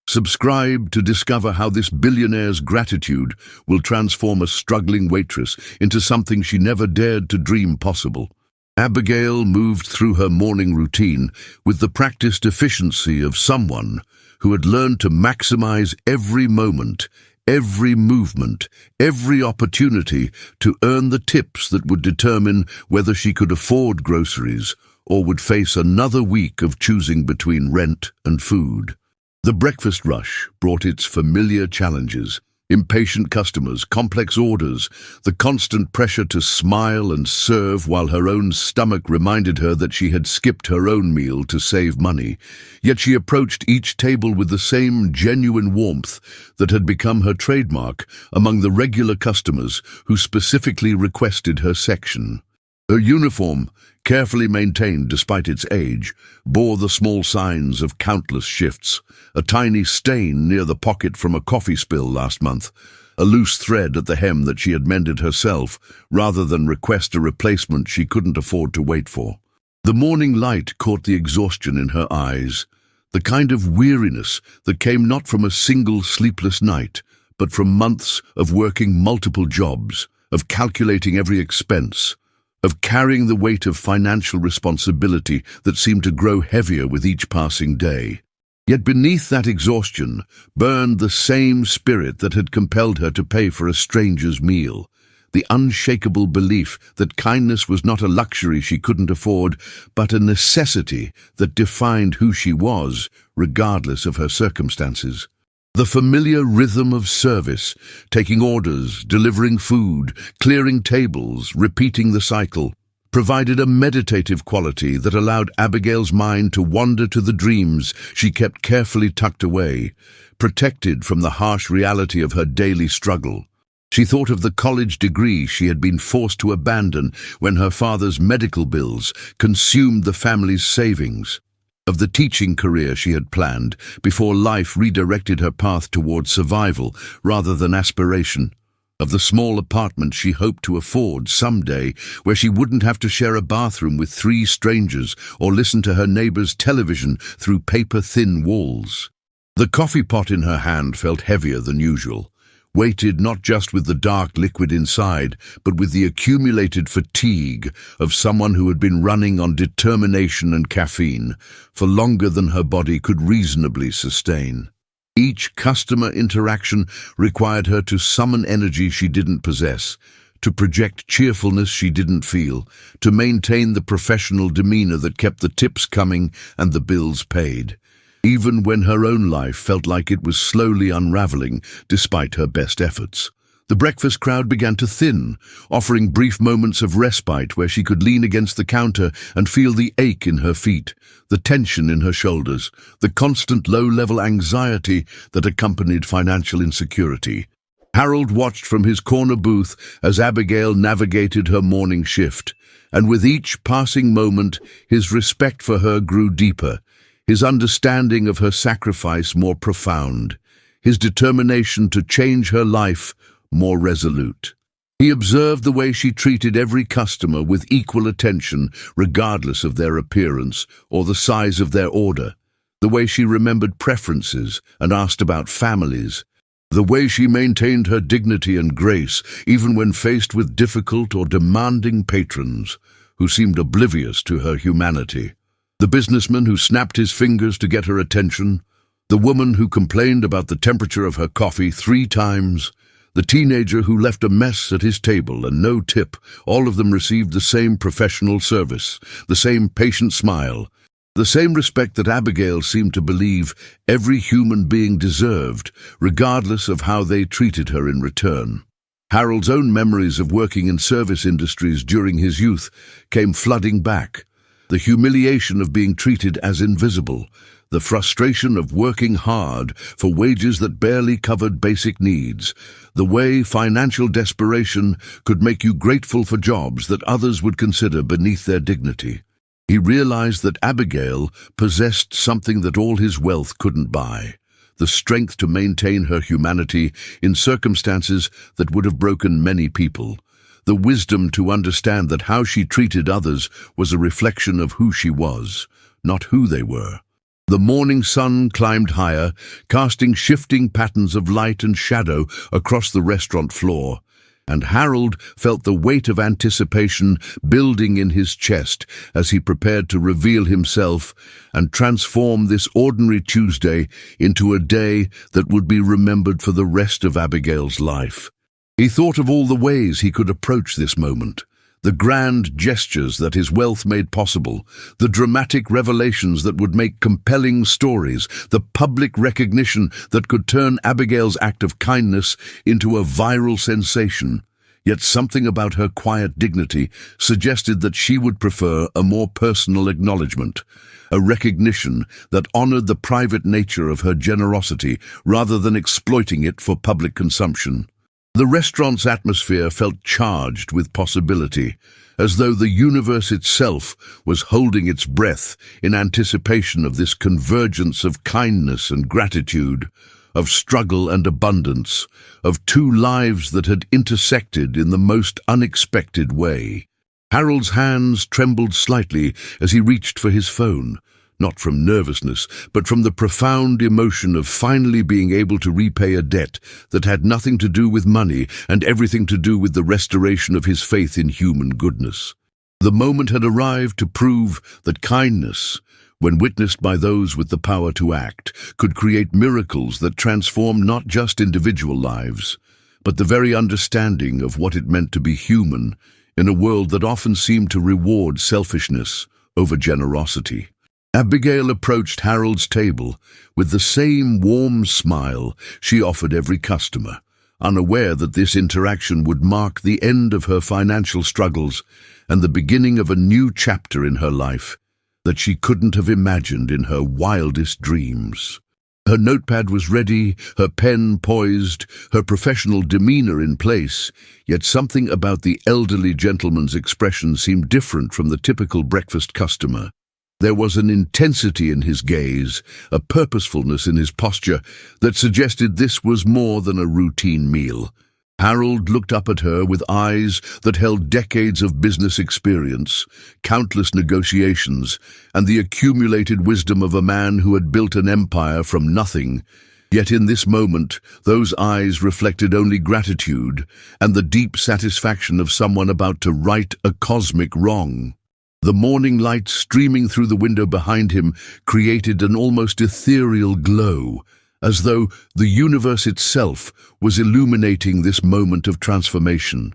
Subscribe to discover how this billionaire's gratitude will transform a struggling waitress into something she never dared to dream possible. Abigail moved through her morning routine with the practiced efficiency of someone who had learned to maximize every moment, every movement, every opportunity to earn the tips that would determine whether she could afford groceries or would face another week of choosing between rent and food. The breakfast rush brought its familiar challenges: impatient customers, complex orders, the constant pressure to smile and serve while her own stomach reminded her that she had skipped her own meal to save money. Yet she approached each table with the same genuine warmth that had become her trademark among the regular customers who specifically requested her section. Her uniform, carefully maintained despite its age, bore the small signs of countless shifts: a tiny stain near the pocket from a coffee spill last month, a loose thread at the hem that she had mended herself rather than request a replacement she couldn't afford to wait for. The morning light caught the exhaustion in her eyes, the kind of weariness that came not from a single sleepless night, but from months of working multiple jobs, of calculating every expense, of carrying the weight of financial responsibility that seemed to grow heavier with each passing day. Yet beneath that exhaustion burned the same spirit that had compelled her to pay for a stranger's meal, the unshakable belief that kindness was not a luxury she couldn't afford, but a necessity that defined who she was, regardless of her circumstances. The familiar rhythm of service, taking orders, delivering food, clearing tables, repeating the cycle, provided a meditative quality that allowed Abigail's mind to wander to the dreams she kept carefully tucked away, protected from the harsh reality of her daily struggle. She thought of the college degree she had been forced to abandon when her father's medical bills consumed the family's savings, of the teaching career she had planned before life redirected her path towards survival rather than aspiration, of the small apartment she hoped to afford someday where she wouldn't have to share a bathroom with 3 strangers or listen to her neighbor's television through paper-thin walls. The coffee pot in her hand felt heavier than usual, weighted not just with the dark liquid inside, but with the accumulated fatigue of someone who had been running on determination and caffeine for longer than her body could reasonably sustain. Each customer interaction required her to summon energy she didn't possess, to project cheerfulness she didn't feel, to maintain the professional demeanor that kept the tips coming and the bills paid, even when her own life felt like it was slowly unraveling despite her best efforts. The breakfast crowd began to thin, offering brief moments of respite where she could lean against the counter and feel the ache in her feet, the tension in her shoulders, the constant low-level anxiety that accompanied financial insecurity. Harold watched from his corner booth as Abigail navigated her morning shift, and with each passing moment, his respect for her grew deeper, his understanding of her sacrifice more profound, his determination to change her life more resolute. He observed the way she treated every customer with equal attention, regardless of their appearance or the size of their order, the way she remembered preferences and asked about families, the way she maintained her dignity and grace even when faced with difficult or demanding patrons who seemed oblivious to her humanity. The businessman who snapped his fingers to get her attention, the woman who complained about the temperature of her coffee 3 times, the teenager who left a mess at his table and no tip, all of them received the same professional service, the same patient smile, the same respect that Abigail seemed to believe every human being deserved, regardless of how they treated her in return. Harold's own memories of working in service industries during his youth came flooding back. The humiliation of being treated as invisible, the frustration of working hard for wages that barely covered basic needs, the way financial desperation could make you grateful for jobs that others would consider beneath their dignity. He realized that Abigail possessed something that all his wealth couldn't buy, the strength to maintain her humanity in circumstances that would have broken many people, the wisdom to understand that how she treated others was a reflection of who she was, not who they were. The morning sun climbed higher, casting shifting patterns of light and shadow across the restaurant floor, and Harold felt the weight of anticipation building in his chest as he prepared to reveal himself and transform this ordinary Tuesday into a day that would be remembered for the rest of Abigail's life. He thought of all the ways he could approach this moment, the grand gestures that his wealth made possible, the dramatic revelations that would make compelling stories, the public recognition that could turn Abigail's act of kindness into a viral sensation. Yet something about her quiet dignity suggested that she would prefer a more personal acknowledgement, a recognition that honored the private nature of her generosity rather than exploiting it for public consumption. The restaurant's atmosphere felt charged with possibility, as though the universe itself was holding its breath in anticipation of this convergence of kindness and gratitude, of struggle and abundance, of 2 lives that had intersected in the most unexpected way. Harold's hands trembled slightly as he reached for his phone, not from nervousness, but from the profound emotion of finally being able to repay a debt that had nothing to do with money and everything to do with the restoration of his faith in human goodness. The moment had arrived to prove that kindness, when witnessed by those with the power to act, could create miracles that transform not just individual lives, but the very understanding of what it meant to be human in a world that often seemed to reward selfishness over generosity. Abigail approached Harold's table with the same warm smile she offered every customer, unaware that this interaction would mark the end of her financial struggles and the beginning of a new chapter in her life that she couldn't have imagined in her wildest dreams. Her notepad was ready, her pen poised, her professional demeanor in place, yet something about the elderly gentleman's expression seemed different from the typical breakfast customer. There was an intensity in his gaze, a purposefulness in his posture that suggested this was more than a routine meal. Harold looked up at her with eyes that held decades of business experience, countless negotiations, and the accumulated wisdom of a man who had built an empire from nothing. Yet in this moment, those eyes reflected only gratitude and the deep satisfaction of someone about to right a cosmic wrong. The morning light streaming through the window behind him created an almost ethereal glow, as though the universe itself was illuminating this moment of transformation.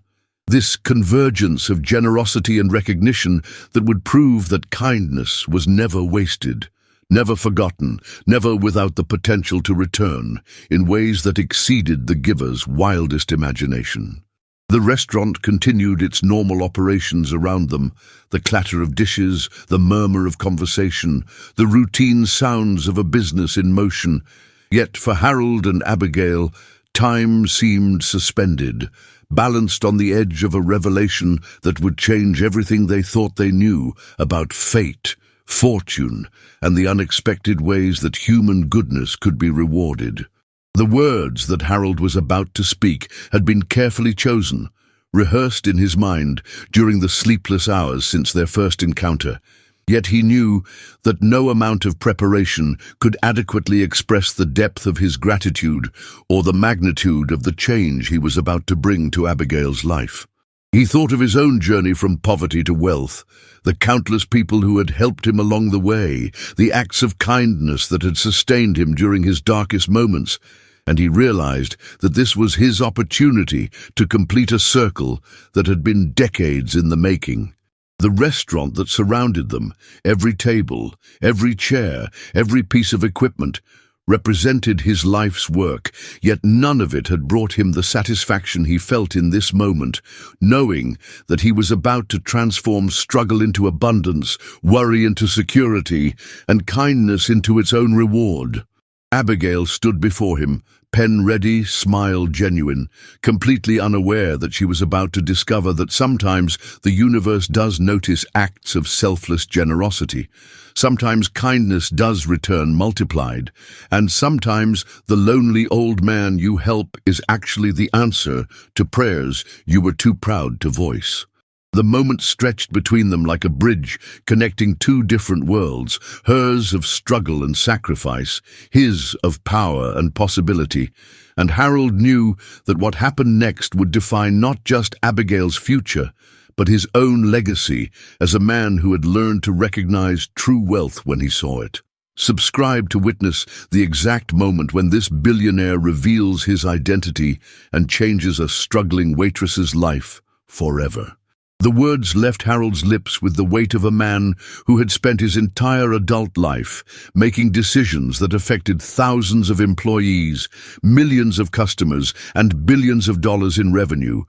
This convergence of generosity and recognition that would prove that kindness was never wasted, never forgotten, never without the potential to return in ways that exceeded the giver's wildest imagination. The restaurant continued its normal operations around them, the clatter of dishes, the murmur of conversation, the routine sounds of a business in motion. Yet for Harold and Abigail, time seemed suspended, balanced on the edge of a revelation that would change everything they thought they knew about fate, fortune, and the unexpected ways that human goodness could be rewarded. The words that Harold was about to speak had been carefully chosen, rehearsed in his mind during the sleepless hours since their first encounter. Yet he knew that no amount of preparation could adequately express the depth of his gratitude or the magnitude of the change he was about to bring to Abigail's life. He thought of his own journey from poverty to wealth, the countless people who had helped him along the way, the acts of kindness that had sustained him during his darkest moments, and he realized that this was his opportunity to complete a circle that had been decades in the making. The restaurant that surrounded them, every table, every chair, every piece of equipment, represented his life's work, yet none of it had brought him the satisfaction he felt in this moment, knowing that he was about to transform struggle into abundance, worry into security, and kindness into its own reward. Abigail stood before him, pen ready, smile genuine, completely unaware that she was about to discover that sometimes the universe does notice acts of selfless generosity. Sometimes kindness does return multiplied, and sometimes the lonely old man you help is actually the answer to prayers you were too proud to voice. The moment stretched between them like a bridge connecting two different worlds, hers of struggle and sacrifice, his of power and possibility, and Harold knew that what happened next would define not just Abigail's future, but his own legacy as a man who had learned to recognize true wealth when he saw it. Subscribe to witness the exact moment when this billionaire reveals his identity and changes a struggling waitress's life forever. The words left Harold's lips with the weight of a man who had spent his entire adult life making decisions that affected thousands of employees, millions of customers, and billions of dollars in revenue.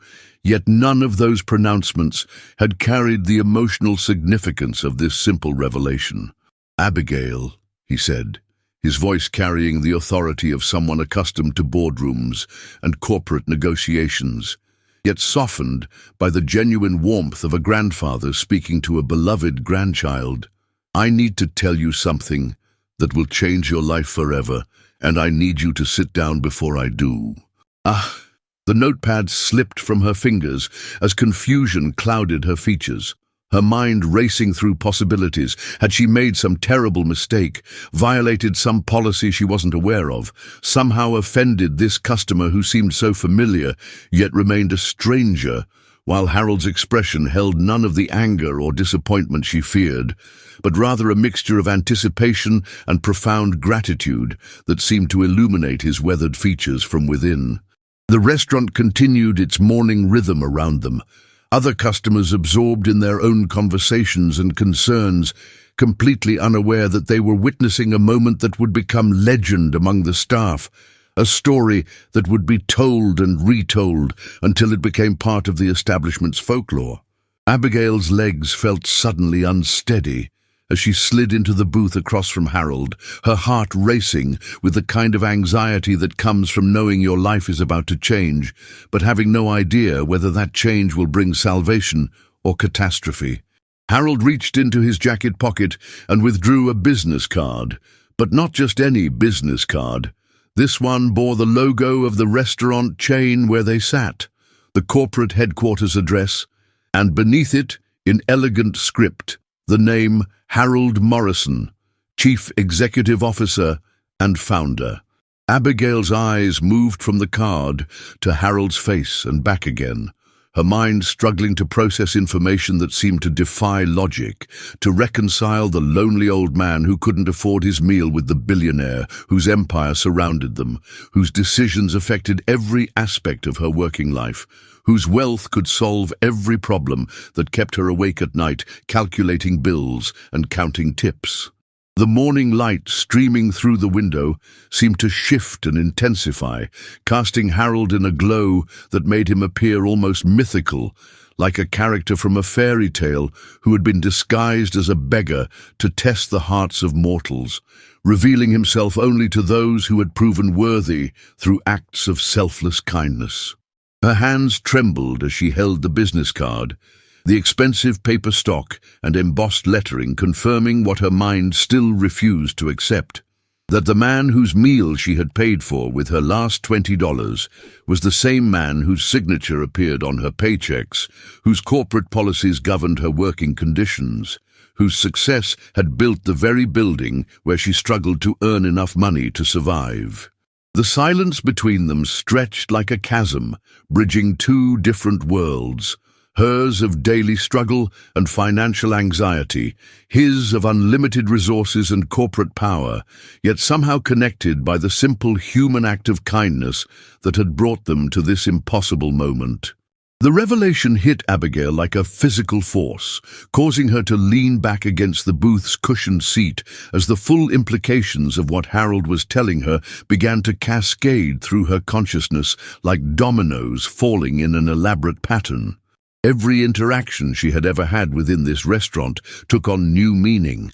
Yet none of those pronouncements had carried the emotional significance of this simple revelation. "Abigail," he said, his voice carrying the authority of someone accustomed to boardrooms and corporate negotiations, yet softened by the genuine warmth of a grandfather speaking to a beloved grandchild. "I need to tell you something that will change your life forever, and I need you to sit down before I do." The notepad slipped from her fingers as confusion clouded her features. Her mind racing through possibilities. Had she made some terrible mistake, violated some policy she wasn't aware of, somehow offended this customer who seemed so familiar, yet remained a stranger, while Harold's expression held none of the anger or disappointment she feared, but rather a mixture of anticipation and profound gratitude that seemed to illuminate his weathered features from within. The restaurant continued its morning rhythm around them, other customers absorbed in their own conversations and concerns, completely unaware that they were witnessing a moment that would become legend among the staff, a story that would be told and retold until it became part of the establishment's folklore. Abigail's legs felt suddenly unsteady as she slid into the booth across from Harold, her heart racing with the kind of anxiety that comes from knowing your life is about to change, but having no idea whether that change will bring salvation or catastrophe. Harold reached into his jacket pocket and withdrew a business card, but not just any business card. This one bore the logo of the restaurant chain where they sat, the corporate headquarters address, and beneath it, in elegant script, the name Harold Morrison, Chief Executive Officer and Founder. Abigail's eyes moved from the card to Harold's face and back again, her mind struggling to process information that seemed to defy logic, to reconcile the lonely old man who couldn't afford his meal with the billionaire whose empire surrounded them, whose decisions affected every aspect of her working life, whose wealth could solve every problem that kept her awake at night, calculating bills and counting tips. The morning light streaming through the window seemed to shift and intensify, casting Harold in a glow that made him appear almost mythical, like a character from a fairy tale who had been disguised as a beggar to test the hearts of mortals, revealing himself only to those who had proven worthy through acts of selfless kindness. Her hands trembled as she held the business card, the expensive paper stock and embossed lettering confirming what her mind still refused to accept, that the man whose meal she had paid for with her last $20 was the same man whose signature appeared on her paychecks, whose corporate policies governed her working conditions, whose success had built the very building where she struggled to earn enough money to survive. The silence between them stretched like a chasm, bridging two different worlds, hers of daily struggle and financial anxiety, his of unlimited resources and corporate power, yet somehow connected by the simple human act of kindness that had brought them to this impossible moment. The revelation hit Abigail like a physical force, causing her to lean back against the booth's cushioned seat as the full implications of what Harold was telling her began to cascade through her consciousness like dominoes falling in an elaborate pattern. Every interaction she had ever had within this restaurant took on new meaning.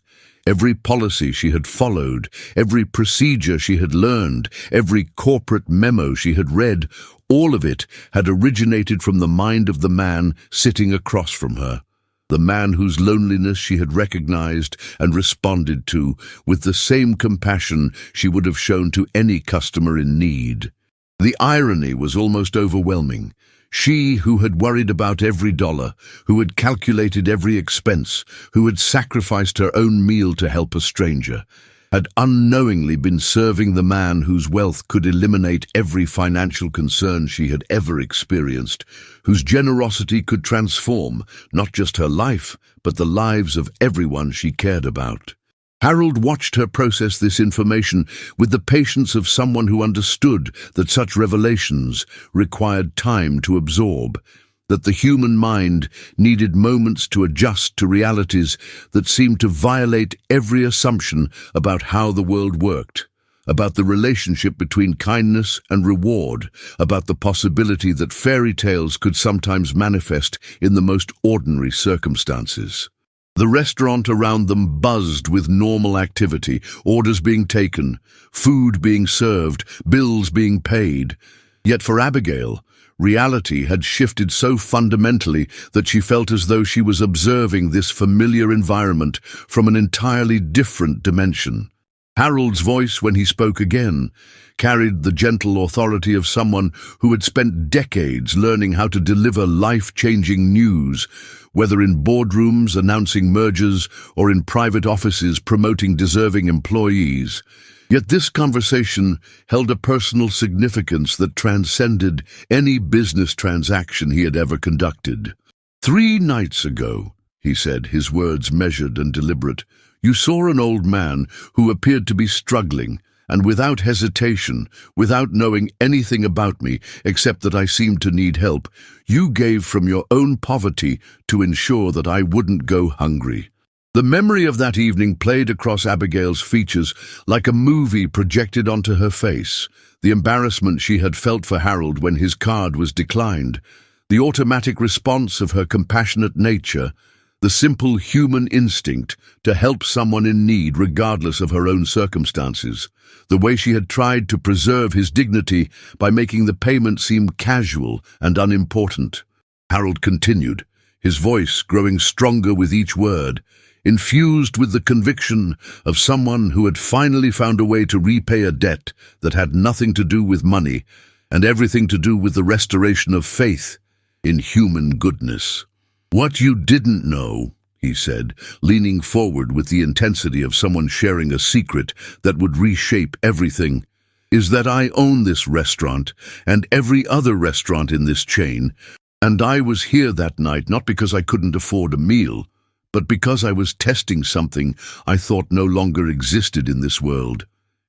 Every policy she had followed, every procedure she had learned, every corporate memo she had read, all of it had originated from the mind of the man sitting across from her, the man whose loneliness she had recognized and responded to with the same compassion she would have shown to any customer in need. The irony was almost overwhelming. She who had worried about every dollar, who had calculated every expense, who had sacrificed her own meal to help a stranger, had unknowingly been serving the man whose wealth could eliminate every financial concern she had ever experienced, whose generosity could transform not just her life, but the lives of everyone she cared about. Harold watched her process this information with the patience of someone who understood that such revelations required time to absorb, that the human mind needed moments to adjust to realities that seemed to violate every assumption about how the world worked, about the relationship between kindness and reward, about the possibility that fairy tales could sometimes manifest in the most ordinary circumstances. The restaurant around them buzzed with normal activity, orders being taken, food being served, bills being paid. Yet for Abigail, reality had shifted so fundamentally that she felt as though she was observing this familiar environment from an entirely different dimension. Harold's voice, when he spoke again, carried the gentle authority of someone who had spent decades learning how to deliver life-changing news, whether in boardrooms announcing mergers or in private offices promoting deserving employees. Yet this conversation held a personal significance that transcended any business transaction he had ever conducted. 3 nights ago, he said, his words measured and deliberate, you saw an old man who appeared to be struggling, and without hesitation, without knowing anything about me except that I seemed to need help, you gave from your own poverty to ensure that I wouldn't go hungry. The memory of that evening played across Abigail's features like a movie projected onto her face, the embarrassment she had felt for Harold when his card was declined, the automatic response of her compassionate nature, the simple human instinct to help someone in need regardless of her own circumstances, the way she had tried to preserve his dignity by making the payment seem casual and unimportant. Harold continued, his voice growing stronger with each word, infused with the conviction of someone who had finally found a way to repay a debt that had nothing to do with money and everything to do with the restoration of faith in human goodness. What you didn't know, he said, leaning forward with the intensity of someone sharing a secret that would reshape everything, is that I own this restaurant and every other restaurant in this chain, And I was here that night not because I couldn't afford a meal, but because I was testing something I thought no longer existed in this world.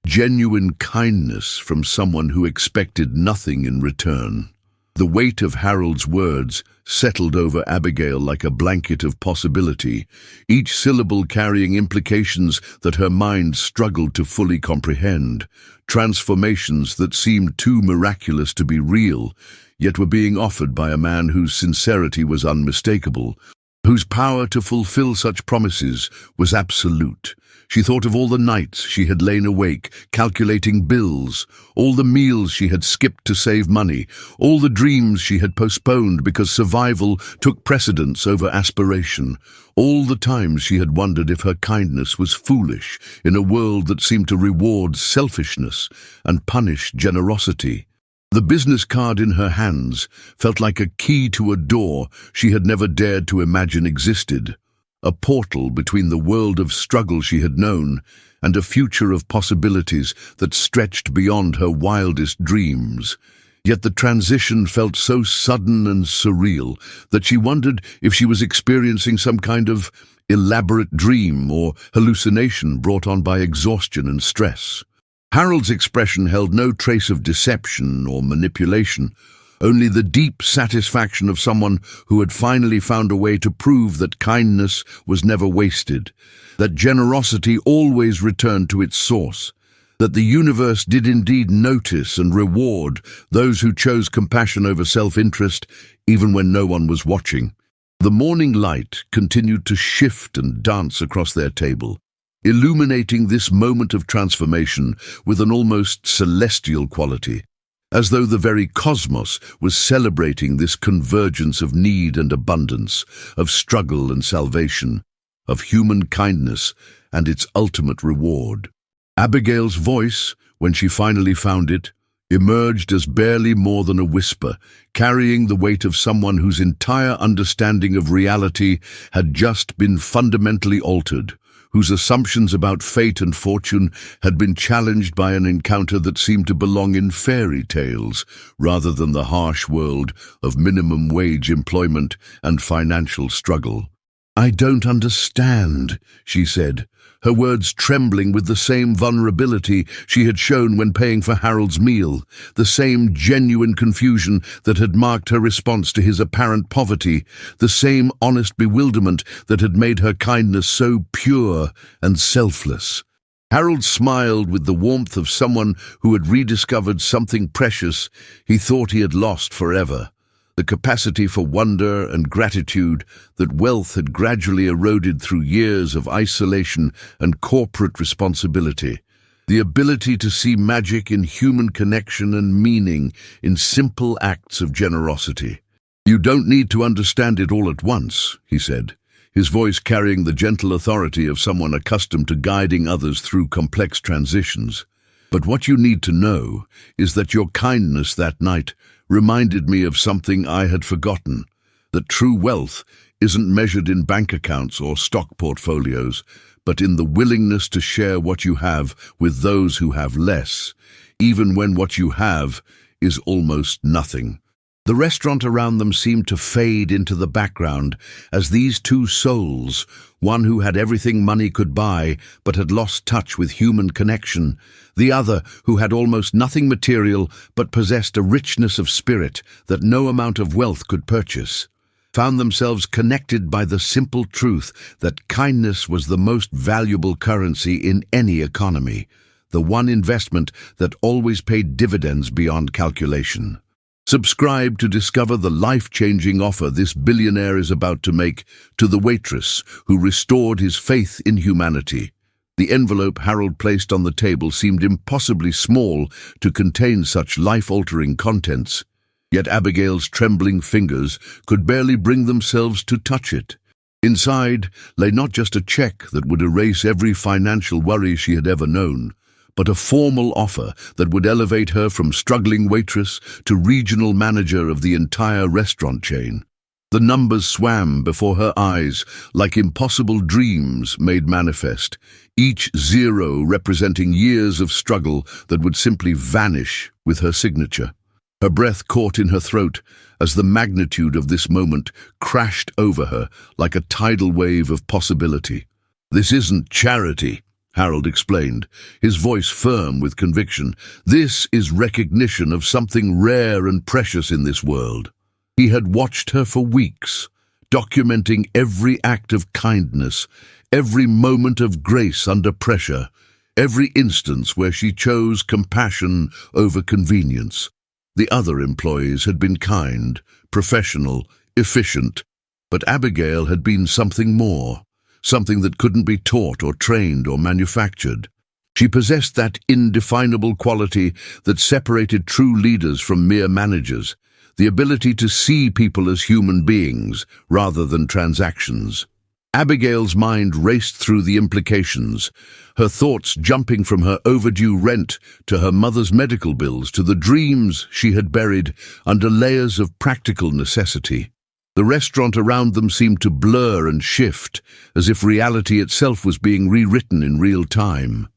Genuine kindness from someone who expected nothing in return. The weight of Harold's words settled over Abigail like a blanket of possibility, each syllable carrying implications that her mind struggled to fully comprehend, transformations that seemed too miraculous to be real, yet were being offered by a man whose sincerity was unmistakable, whose power to fulfill such promises was absolute. She thought of all the nights she had lain awake, calculating bills, all the meals she had skipped to save money, all the dreams she had postponed because survival took precedence over aspiration, all the times she had wondered if her kindness was foolish in a world that seemed to reward selfishness and punish generosity. The business card in her hands felt like a key to a door she had never dared to imagine existed, a portal between the world of struggle she had known and a future of possibilities that stretched beyond her wildest dreams. Yet the transition felt so sudden and surreal that she wondered if she was experiencing some kind of elaborate dream or hallucination brought on by exhaustion and stress. Harold's expression held no trace of deception or manipulation, only the deep satisfaction of someone who had finally found a way to prove that kindness was never wasted, that generosity always returned to its source, that the universe did indeed notice and reward those who chose compassion over self-interest, even when no one was watching. The morning light continued to shift and dance across their table, illuminating this moment of transformation with an almost celestial quality, as though the very cosmos was celebrating this convergence of need and abundance, of struggle and salvation, of human kindness and its ultimate reward. Abigail's voice, when she finally found it, emerged as barely more than a whisper, carrying the weight of someone whose entire understanding of reality had just been fundamentally altered, whose assumptions about fate and fortune had been challenged by an encounter that seemed to belong in fairy tales rather than the harsh world of minimum wage employment and financial struggle. "I don't understand," she said, her words trembling with the same vulnerability she had shown when paying for Harold's meal, the same genuine confusion that had marked her response to his apparent poverty, the same honest bewilderment that had made her kindness so pure and selfless. Harold smiled with the warmth of someone who had rediscovered something precious he thought he had lost forever. The capacity for wonder and gratitude that wealth had gradually eroded through years of isolation and corporate responsibility. The ability to see magic in human connection and meaning in simple acts of generosity. "You don't need to understand it all at once," he said, his voice carrying the gentle authority of someone accustomed to guiding others through complex transitions. "But what you need to know is that your kindness that night reminded me of something I had forgotten, that true wealth isn't measured in bank accounts or stock portfolios, but in the willingness to share what you have with those who have less, even when what you have is almost nothing." The restaurant around them seemed to fade into the background as these two souls, one who had everything money could buy but had lost touch with human connection, the other who had almost nothing material but possessed a richness of spirit that no amount of wealth could purchase, found themselves connected by the simple truth that kindness was the most valuable currency in any economy, the one investment that always paid dividends beyond calculation. Subscribe to discover the life-changing offer this billionaire is about to make to the waitress who restored his faith in humanity. The envelope Harold placed on the table seemed impossibly small to contain such life-altering contents, yet Abigail's trembling fingers could barely bring themselves to touch it. Inside lay not just a check that would erase every financial worry she had ever known, but a formal offer that would elevate her from struggling waitress to regional manager of the entire restaurant chain. The numbers swam before her eyes like impossible dreams made manifest, each zero representing years of struggle that would simply vanish with her signature. Her breath caught in her throat as the magnitude of this moment crashed over her like a tidal wave of possibility. "This isn't charity," Harold explained, his voice firm with conviction. "This is recognition of something rare and precious in this world." He had watched her for weeks, documenting every act of kindness, every moment of grace under pressure, every instance where she chose compassion over convenience. The other employees had been kind, professional, efficient, but Abigail had been something more, something that couldn't be taught or trained or manufactured. She possessed that indefinable quality that separated true leaders from mere managers, the ability to see people as human beings rather than transactions. Abigail's mind raced through the implications, her thoughts jumping from her overdue rent to her mother's medical bills to the dreams she had buried under layers of practical necessity. The restaurant around them seemed to blur and shift, as if reality itself was being rewritten in real time.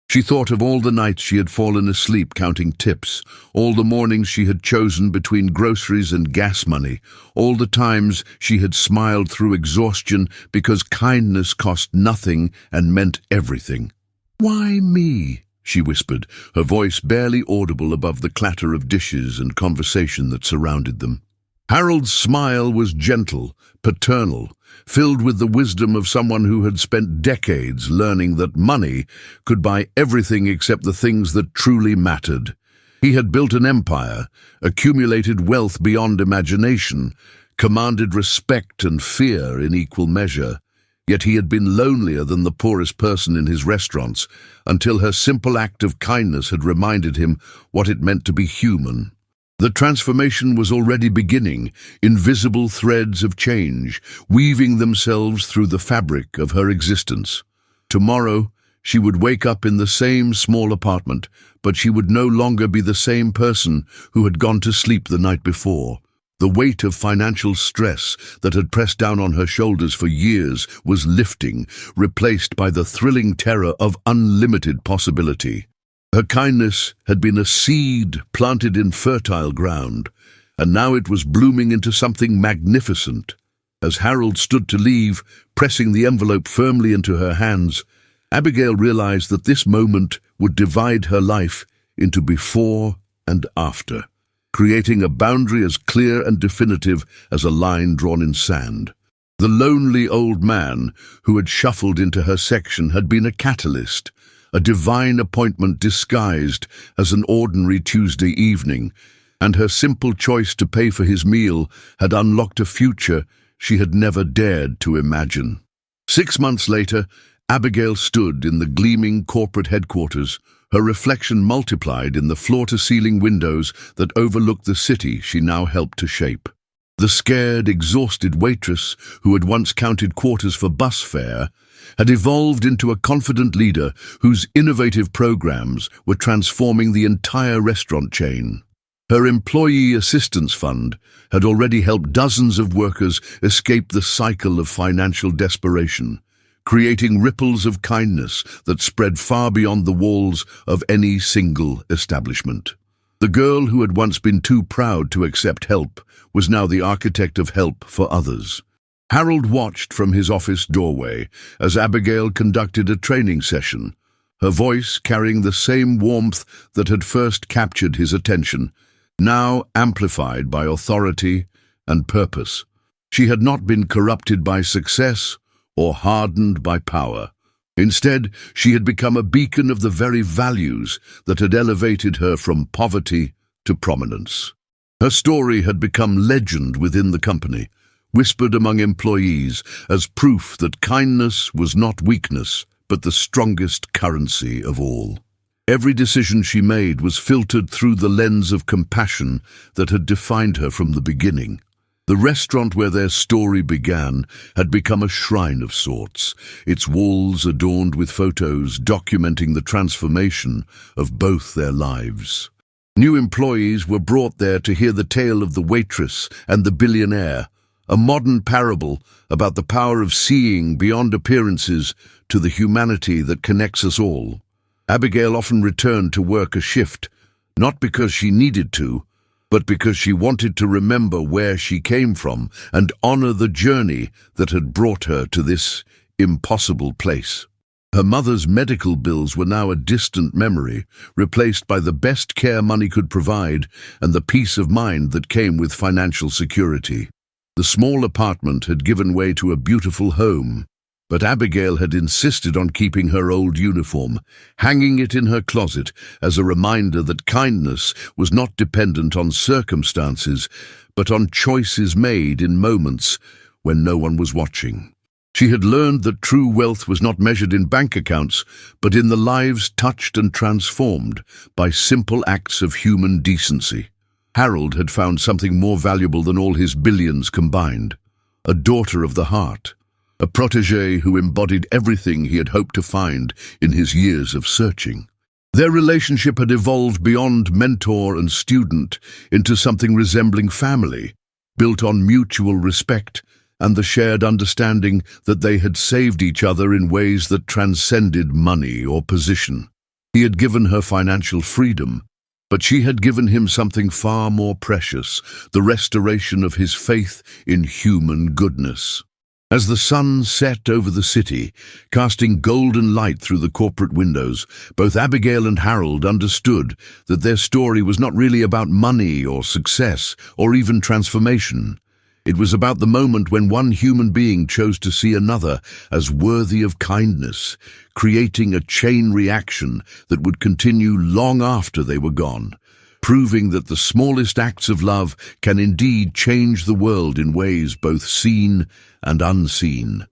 She thought of all the nights she had fallen asleep counting tips, all the mornings she had chosen between groceries and gas money, all the times she had smiled through exhaustion because kindness cost nothing and meant everything. "Why me?" she whispered, her voice barely audible above the clatter of dishes and conversation that surrounded them. Harold's smile was gentle, paternal, filled with the wisdom of someone who had spent decades learning that money could buy everything except the things that truly mattered. He had built an empire, accumulated wealth beyond imagination, commanded respect and fear in equal measure. Yet he had been lonelier than the poorest person in his restaurants, until her simple act of kindness had reminded him what it meant to be human. The transformation was already beginning, invisible threads of change, weaving themselves through the fabric of her existence. Tomorrow, she would wake up in the same small apartment, but she would no longer be the same person who had gone to sleep the night before. The weight of financial stress that had pressed down on her shoulders for years was lifting, replaced by the thrilling terror of unlimited possibility. Her kindness had been a seed planted in fertile ground, and now it was blooming into something magnificent. As Harold stood to leave, pressing the envelope firmly into her hands, Abigail realized that this moment would divide her life into before and after, creating a boundary as clear and definitive as a line drawn in sand. The lonely old man who had shuffled into her section had been a catalyst, a divine appointment disguised as an ordinary Tuesday evening, and her simple choice to pay for his meal had unlocked a future she had never dared to imagine. 6 months later, Abigail stood in the gleaming corporate headquarters, her reflection multiplied in the floor-to-ceiling windows that overlooked the city she now helped to shape. The scared, exhausted waitress, who had once counted quarters for bus fare, had evolved into a confident leader whose innovative programs were transforming the entire restaurant chain. Her employee assistance fund had already helped dozens of workers escape the cycle of financial desperation, creating ripples of kindness that spread far beyond the walls of any single establishment. The girl who had once been too proud to accept help was now the architect of help for others. Harold watched from his office doorway as Abigail conducted a training session, her voice carrying the same warmth that had first captured his attention, now amplified by authority and purpose. She had not been corrupted by success or hardened by power. Instead, she had become a beacon of the very values that had elevated her from poverty to prominence. Her story had become legend within the company, whispered among employees as proof that kindness was not weakness, but the strongest currency of all. Every decision she made was filtered through the lens of compassion that had defined her from the beginning. The restaurant where their story began had become a shrine of sorts, its walls adorned with photos documenting the transformation of both their lives. New employees were brought there to hear the tale of the waitress and the billionaire, a modern parable about the power of seeing beyond appearances to the humanity that connects us all. Abigail often returned to work a shift, not because she needed to, but because she wanted to remember where she came from and honor the journey that had brought her to this impossible place. Her mother's medical bills were now a distant memory, replaced by the best care money could provide and the peace of mind that came with financial security. The small apartment had given way to a beautiful home, but Abigail had insisted on keeping her old uniform, hanging it in her closet as a reminder that kindness was not dependent on circumstances, but on choices made in moments when no one was watching. She had learned that true wealth was not measured in bank accounts, but in the lives touched and transformed by simple acts of human decency. Harold had found something more valuable than all his billions combined: a daughter of the heart, a protégée who embodied everything he had hoped to find in his years of searching. Their relationship had evolved beyond mentor and student into something resembling family, built on mutual respect and the shared understanding that they had saved each other in ways that transcended money or position. He had given her financial freedom, but she had given him something far more precious: the restoration of his faith in human goodness. As the sun set over the city, casting golden light through the corporate windows, both Abigail and Harold understood that their story was not really about money or success or even transformation. It was about the moment when one human being chose to see another as worthy of kindness, creating a chain reaction that would continue long after they were gone, proving that the smallest acts of love can indeed change the world in ways both seen and unseen.